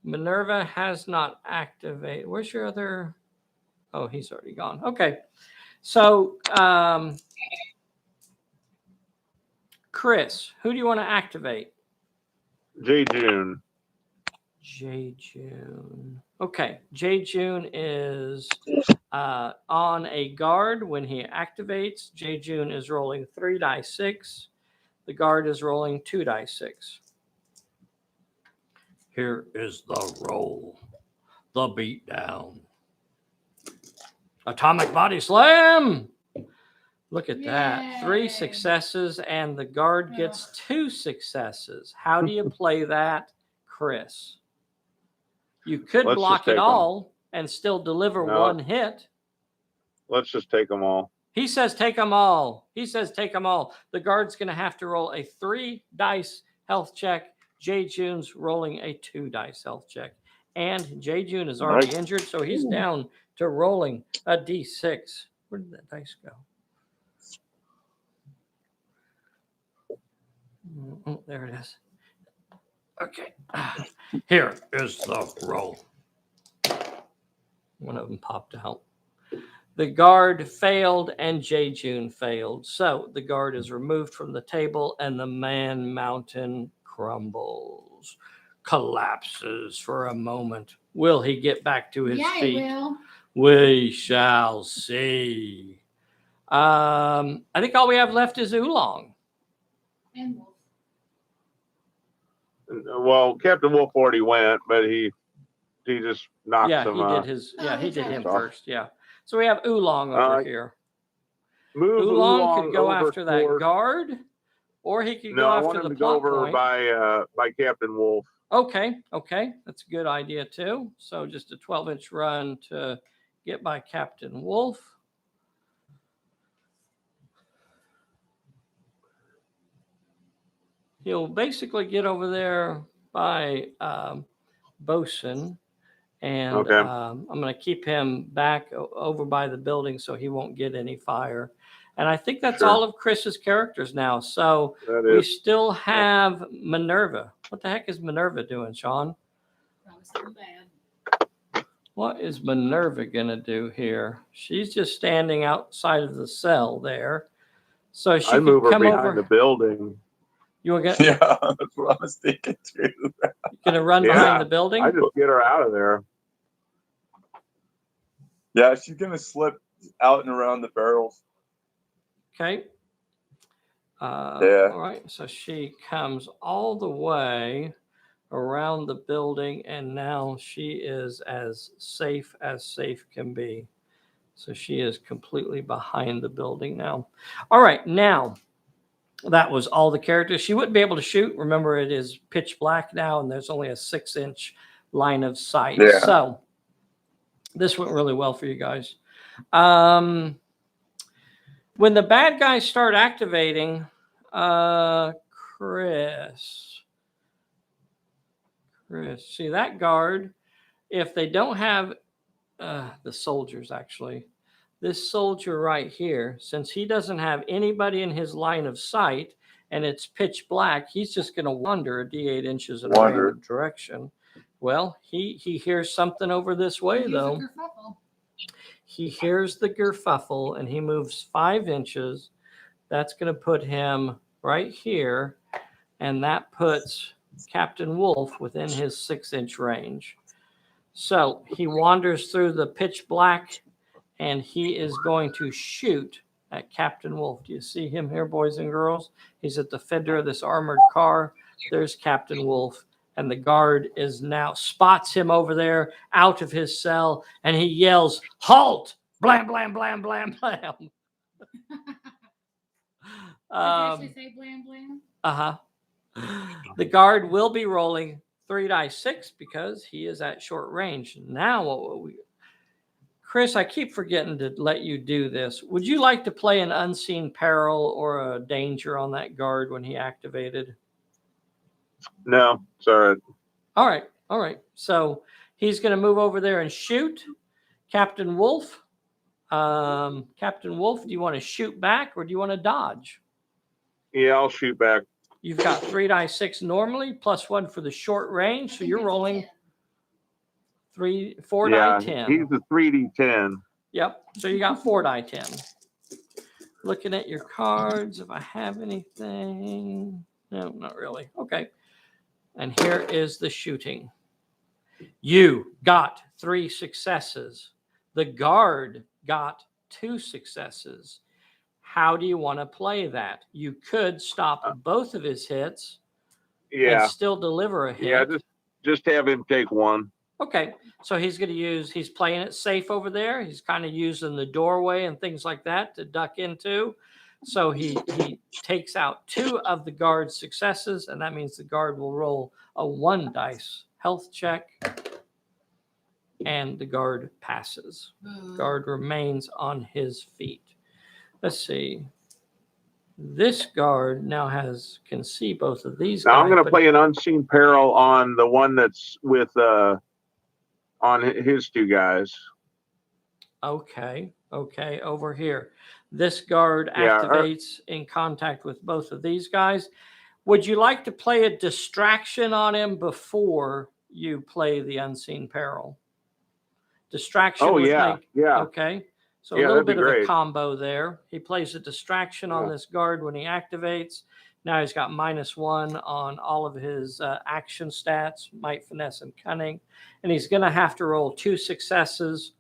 Minerva has not activated. Where's your other? Oh, he's already gone. Okay, so Chris, who do you want to activate? J. June. J. June. Okay, J. June is on a guard. When he activates, J. June is rolling 3 die 6. The guard is rolling 2 die 6. Here is the roll. The beatdown. Atomic body slam. Look at that. 3 Yay. successes, and the guard gets 2 successes. How do you play that, Chris? You could Let's block just it take 'em. all and still deliver No. 1 hit. Let's just take them all. He says take them all. He says take them all. The guard's going to have to roll a 3 dice health check. J. June's rolling a 2 dice health check. And J. June is already Nice. injured, so he's down to rolling a d6. Where did that dice go? Oh, there it is. Okay. Here is the roll. One of them popped out. The guard failed and J. June failed. So the guard is removed from the table and the man mountain crumbles, collapses for a moment. Will he get back to his Yeah, feet? he will. We shall see. I think all we have left is Oolong. And Wolf. Well, Captain Wolf already went, but he just knocked Yeah, some. he did his. Yeah, he that's did right. him first. Yeah. So we have Oolong over here. Move Oolong could go over after that toward- guard, or he could No, go I after want him the to go plot over point. by Captain Wolf. Okay, that's a good idea too. So just a 12-inch run to get by Captain Wolf. He'll basically get over there by Bosun, and Okay. I'm going to keep him back over by the building so he won't get any fire. And I think that's Sure. all of Chris's characters now. So That we is. still have Minerva. What the heck is Minerva doing, Sean? Promising bad. What is Minerva going to do here? She's just standing outside of the cell there. So she I could move her come behind over. the building. You were going Yeah, that's what I was thinking too. to run Yeah, behind the building? I just get her out of there. Yeah, she's gonna slip out and around the barrels. Okay. Yeah. All right. So she comes all the way around the building, and now she is as safe can be. So she is completely behind the building now. All right. Now, that was all the characters. She wouldn't be able to shoot. Remember, it is pitch black now, and there's only a 6-inch line of sight. Yeah. So this went really well for you guys. When the bad guys start activating, Chris, see that guard, if they don't have the soldiers, actually, this soldier right here, since he doesn't have anybody in his line of sight and it's pitch black, he's just going to wander a d8 inches in a random direction. Well, he hears something over this way, Use though. a kerfuffle. He hears the gerfuffle and he moves 5 inches. That's going to put him right here. And that puts Captain Wolf within his 6-inch range. So he wanders through the pitch black and he is going to shoot at Captain Wolf. Do you see him here, boys and girls? He's at the fender of this armored car. There's Captain Wolf. And the guard is now spots him over there out of his cell, and he yells, "Halt! Blam, blam, blam, blam, blam." Did you actually say blam blam? Uh-huh. The guard will be rolling 3 dice 6 because he is at short range. Now, what will we... Chris, I keep forgetting to let you do this. Would you like to play an unseen peril or a danger on that guard when he activated? No, sorry. All right. All right. So he's going to move over there and shoot. Captain Wolf. Captain Wolf, do you want to shoot back or do you want to dodge? Yeah, I'll shoot back. You've got 3 dice 6 normally, plus 1 for the short range. So you're rolling 4 die 10. He's a 3d10. Yep. So you got 4 die 10. Looking at your cards, if I have anything. No, not really. Okay. And here is the shooting. You got 3 successes. The guard got 2 successes. How do you want to play that? You could stop both of his hits and still deliver a hit. Yeah, just have him take 1. Okay, so he's going to he's playing it safe over there. He's kind of using the doorway and things like that to duck into. So he takes out 2 of the guard's successes, and that means the guard will roll a 1 dice health check, and the guard passes. Guard remains on his feet. Let's see. This guard now can see both of these. Now I'm going to play an unseen peril on the one that's with on his 2 guys. Okay, over here. This guard activates in contact with both of these guys. Would you like to play a distraction on him before you play the unseen peril? Distraction. Oh, yeah. Okay. So a little bit of a combo there. He plays a distraction on this guard when he activates. Now he's got -1 on all of his action stats, might, finesse, and cunning. And he's going to have to roll 2 successes.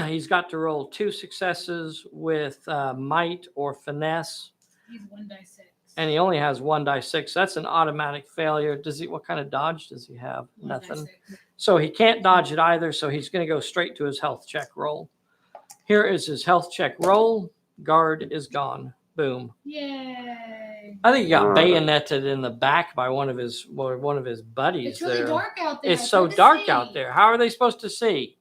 He's got to roll 2 successes with might or finesse. He's 1 die 6. And he only has 1 die 6. That's an automatic failure. What kind of dodge does he have? 1 Nothing. die 6. So he can't dodge it either. So he's going to go straight to his health check roll. Here is his health check roll. Guard is gone. Boom. Yay. I think he got bayoneted in the back by one of his buddies. It's really dark out there. It's so dark out there. How are they supposed to see?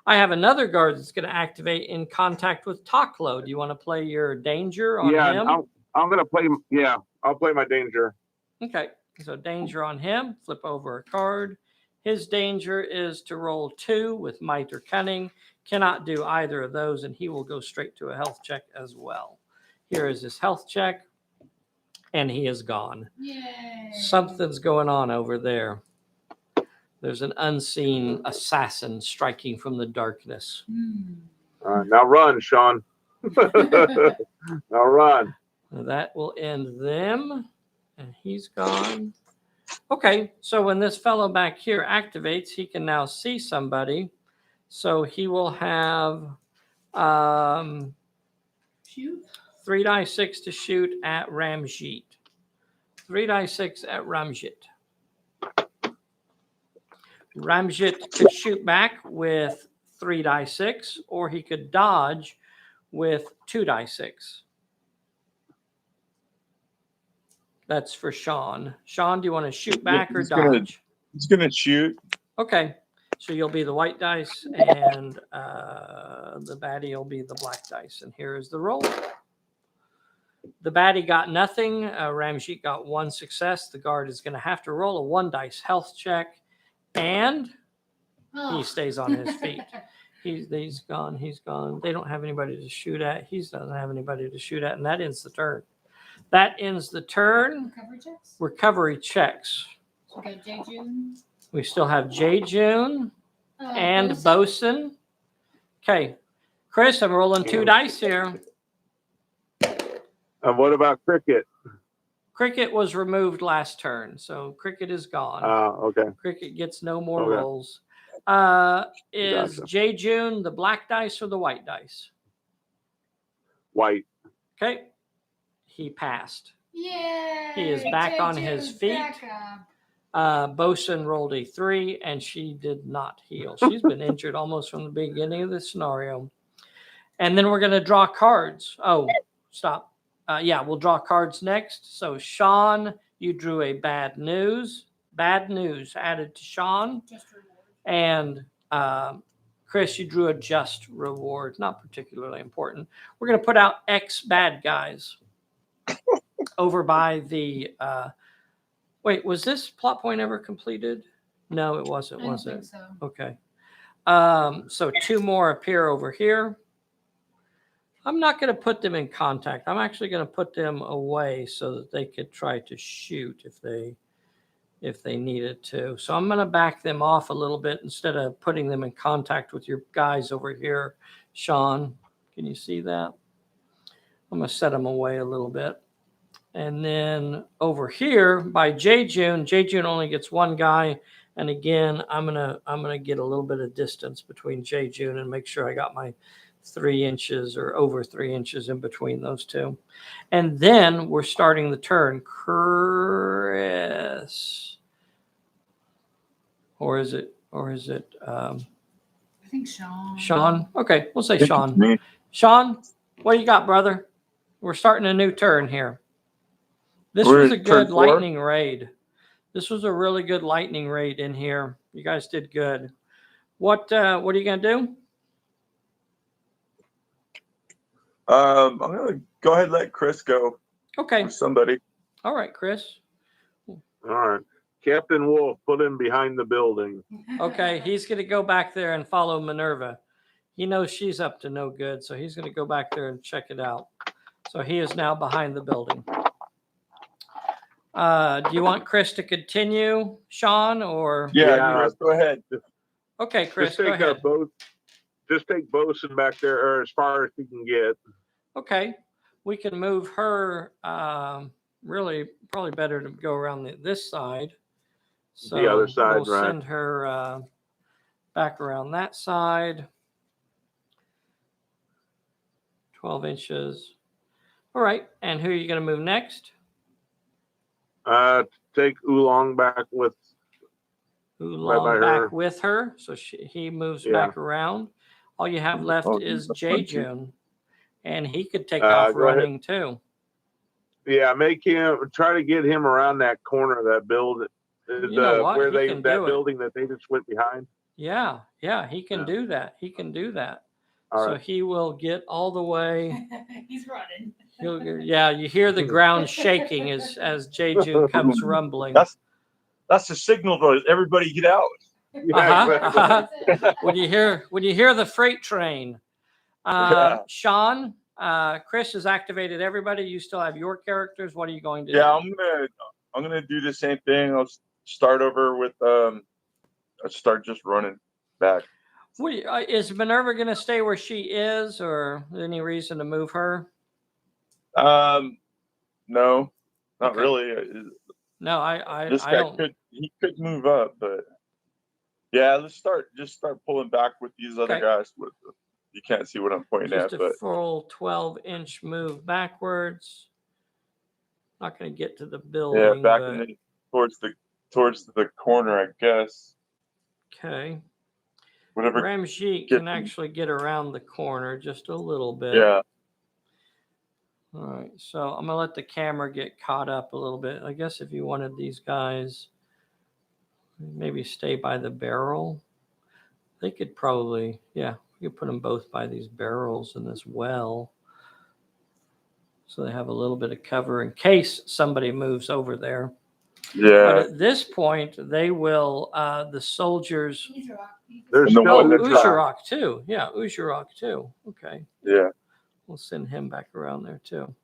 I have another guard that's going to activate in contact with Taklo. Do you want to play your danger on him? I'm going to play. Yeah, I'll play my danger. Okay. So danger on him. Flip over a card. His danger is to roll 2 with might or cunning. Cannot do either of those, and he will go straight to a health check as well. Here is his health check, and he is gone. Yay. Something's going on over there. There's an unseen assassin striking from the darkness. Now run, Sean. Now run. That will end them, and he's gone. Okay, so when this fellow back here activates, he can now see somebody. So he will have Shoot. 3 die 6 to shoot at Ramjeet. 3 die 6 at Ramjeet. Ramjeet could shoot back with 3 die 6, or he could dodge with 2 die 6. That's for Sean. Sean, do you want to shoot back or dodge? He's going to shoot. Okay. So you'll be the white dice, and the baddie will be the black dice. And here is the roll. The baddie got nothing. Ramjeet got 1 success. The guard is going to have to roll a 1 dice health check, and he stays on his feet. He's gone. He's gone. They don't have anybody to shoot at. He doesn't have anybody to shoot at, and that ends the turn. That ends the turn. Recovery checks. Recovery checks. So we got J. June. We still have J. June and Bosun. Okay, Chris, I'm rolling 2 dice here. And what about Cricket? Cricket was removed last turn, so Cricket is gone. Okay. Cricket gets no more rolls. Is Gotcha. J. June the black dice or the white dice? White. Okay. He passed. Yay! He is back Jay on his June's feet. back up. Bosun rolled a 3 and she did not heal. She's been injured almost from the beginning of the scenario. And then we're going to draw cards. Oh, stop. Yeah, we'll draw cards next. So, Sean, you drew a bad news. Bad news added to Sean. Just reward. And Chris, you drew a just reward. Not particularly important. We're going to put out X bad guys over by the. Wait, was this plot point ever completed? No, it wasn't, I don't was think it? so. Okay. So 2 more appear over here. I'm not going to put them in contact. I'm actually going to put them away so that they could try to shoot if they needed to. So I'm going to back them off a little bit instead of putting them in contact with your guys over here. Sean, can you see that? I'm going to set them away a little bit. And then over here by J. June only gets 1 guy. And again, I'm gonna get a little bit of distance between J. June and make sure I got my 3 inches or over 3 inches in between those 2. And then we're starting the turn. Chris. Or is it I think Sean. Sean? Okay, we'll say It's Sean. me. Sean, what do you got, brother? We're starting a new turn here. This We're was a at turn good 4? lightning raid. This was a really good lightning raid in here. You guys did good. What are you gonna do? I'm gonna go ahead and let Chris go. Okay. Or somebody. All right, Chris. All right. Captain Wolf, put him behind the building. Okay, he's gonna go back there and follow Minerva. He knows she's up to no good, so he's gonna go back there and check it out. So he is now behind the building. Do you want Chris to continue, Sean, or? Yeah, Chris, go ahead. Okay, Chris, Just go take ahead. just take Bosun back there, or as far as he can get. Okay, we can move her. Really, probably better to go around this side. So The other side, we'll right. send her back around that side. 12 inches. All right, and who are you going to move next? Take Oolong back with. Oolong by back her. with her, so he moves Yeah. back around. All you have left Oh, is that's J. fun, too. June, and he could take off Go ahead. running too. Yeah, make him try to get him around that corner of that building. You know what? Where He they can that do it. building that they just went behind. Yeah, he can Yeah. do that. He can do that. All So right. he will get all the way. He's running. Yeah, you hear the ground shaking as J. June comes rumbling. That's the signal to everybody get out. Yeah, exactly. When you hear the freight train. Yeah. Sean, Chris has activated everybody. You still have your characters. What are you going to do? Yeah, I'm gonna do the same thing. I'll start over with I'll start just running back. Is Minerva going to stay where she is, or any reason to move her? No, not Okay. really. No, I This guy don't. he could move up, but yeah, let's start pulling back with these other Okay. guys. You can't see what I'm pointing Just at, a but full 12-inch move backwards. Not going to get to the yeah, building. back but, towards the corner, I guess. okay. Whatever. Ramjeet can actually get around the corner just a little bit. Yeah. All right, so I'm gonna let the camera get caught up a little bit. I guess if you wanted these guys, maybe stay by the barrel. They could probably, yeah, we could put them both by these barrels in this well. So they have a little bit of cover in case somebody moves over there. But Yeah. at this point, they will, the soldiers. There's And the still Oh, one the that's Ujarok too. Yeah, Ujarok too. Okay. Yeah. We'll send him back around there too.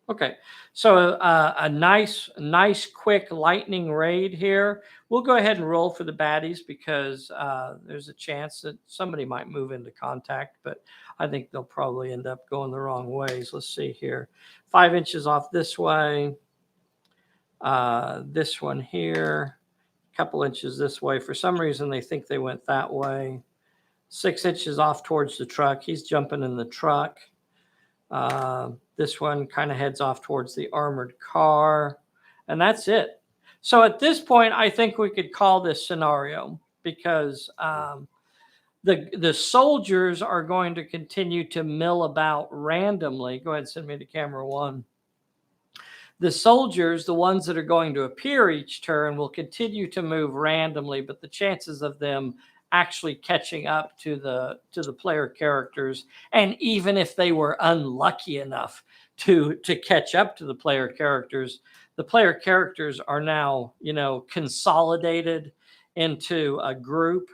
Okay, so a nice, quick lightning raid here. We'll go ahead and roll for the baddies because there's a chance that somebody might move into contact, but I think they'll probably end up going the wrong ways. Let's see here. 5 inches off this way. This one here, couple inches this way. For some reason, they think they went that way. 6 inches off towards the truck. He's jumping in the truck. This one kind of heads off towards the armored car. And that's it. So at this point, I think we could call this scenario because the soldiers are going to continue to mill about randomly. Go ahead and send me to camera 1. The soldiers, the ones that are going to appear each turn, will continue to move randomly, but the chances of them actually catching up to the player characters, and even if they were unlucky enough to catch up to the player characters are now, consolidated into a group.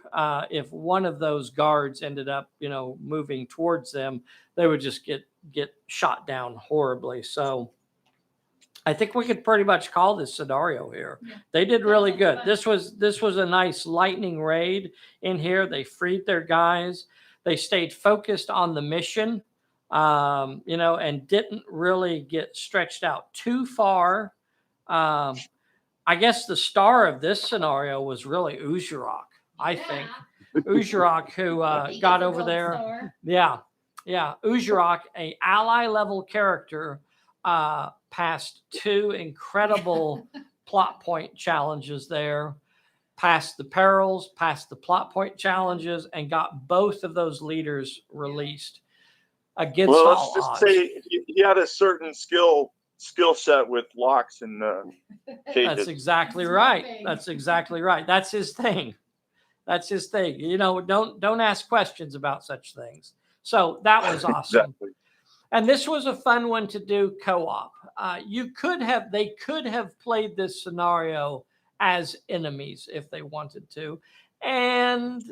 If one of those guards ended up, moving towards them, they would just get shot down horribly. So I think we could pretty much call this scenario here. Yeah. They did really good. This was a nice lightning raid in here. They freed their guys. They stayed focused on the mission, and didn't really get stretched out too far. I guess the star of this scenario was really Ujarok, I think. Ujarok, who got over there. Star. Yeah. Ujarok, a ally level character, passed 2 incredible plot point challenges there, passed the perils, passed the plot point challenges, and got both of those leaders released against all odds. Let's just say he had a certain skill set with locks and cages. That's exactly right. That's exactly right. That's his thing. Don't ask questions about such things. So that was awesome. Exactly. And this was a fun one to do co-op. They could have played this scenario as enemies if they wanted to. And,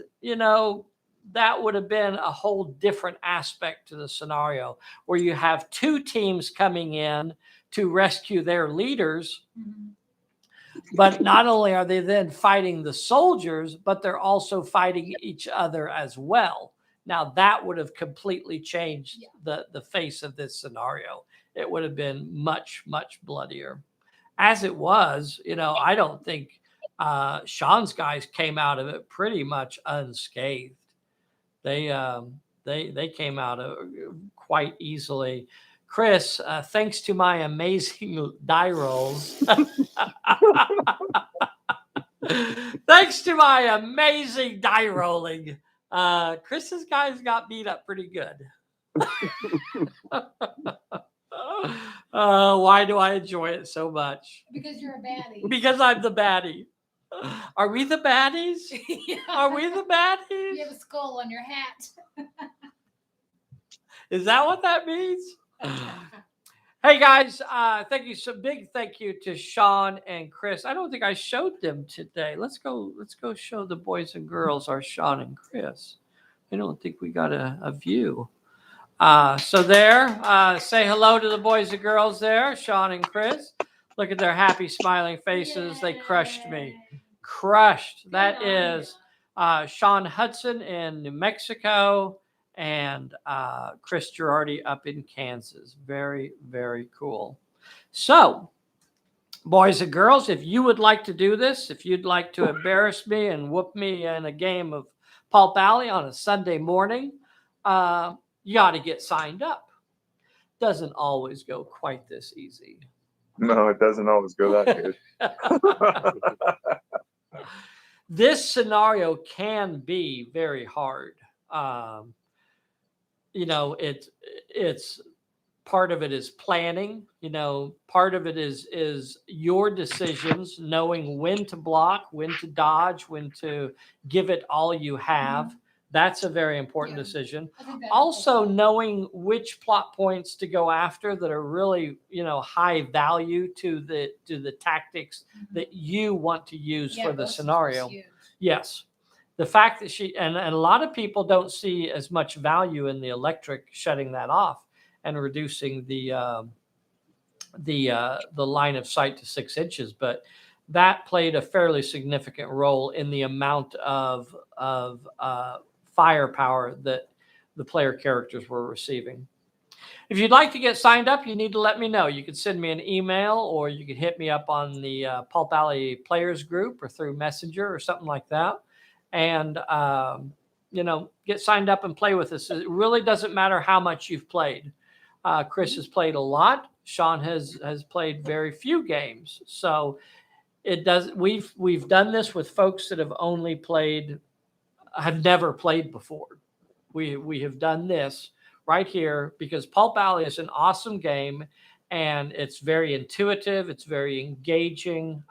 that would have been a whole different aspect to the scenario where you have 2 teams coming in to rescue their leaders. Mm-hmm. But not only are they then fighting the soldiers, but they're also fighting each other as well. Now that would have completely changed the face of this scenario. It would have been much, much bloodier. As it was, I don't think Sean's guys came out of it pretty much unscathed. They came out of quite easily. Chris, thanks to my amazing die rolls. Thanks to my amazing die rolling. Chris's guys got beat up pretty good. Why do I enjoy it so much? Because you're a baddie. Because I'm the baddie. Are we the baddies? Yeah. Are we the baddies? You have a skull on your hat. Is that what that means? Hey guys, thank you. Big thank you to Sean and Chris. I don't think I showed them today. Let's go show the boys and girls our Sean and Chris. I don't think we got a view. So there, say hello to the boys and girls there, Sean and Chris. Look at their happy smiling faces. Yay. They crushed me. Crushed. That is Sean Hudson in New Mexico and Chris Girardi up in Kansas. Very, very cool. So, boys and girls, if you would like to do this, if you'd like to embarrass me and whoop me in a game of Pulp Alley on a Sunday morning, you got to get signed up. Doesn't always go quite this easy. No, it doesn't always go that good. This scenario can be very hard. It's part of it is planning. Part of it is your decisions, knowing when to block, when to dodge, when to give it all you have. Mm-hmm. That's a very important decision. Also, knowing which plot points to go after that are really, high value to the tactics that you want to use for the scenario. Yes. The fact that and a lot of people don't see as much value in the electric shutting that off and reducing the line of sight to 6 inches, but that played a fairly significant role in the amount of firepower that the player characters were receiving. If you'd like to get signed up, you need to let me know. You can send me an email, or you can hit me up on the Pulp Alley Players group or through Messenger or something like that. And, get signed up and play with us. It really doesn't matter how much you've played. Chris has played a lot. Sean has played very few games. So it does. We've done this with folks that have never played before. We have done this right here because Pulp Alley is an awesome game, and it's very intuitive. It's very engaging.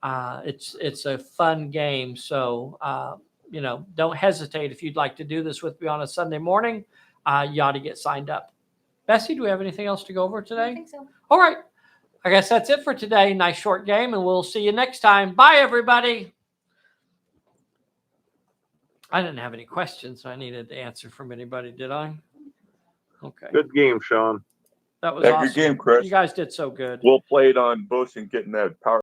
It's a fun game. So don't hesitate if you'd like to do this with me on a Sunday morning. You ought to get signed up. Bessie, do we have anything else to go over today? I think so. All right. I guess that's it for today. Nice short game, and we'll see you next time. Bye, everybody. I didn't have any questions I needed to answer from anybody, did I? Okay. Good game, Sean. That was Yeah, awesome. good game, Chris. You guys did so good. We'll play it on Bosun getting that power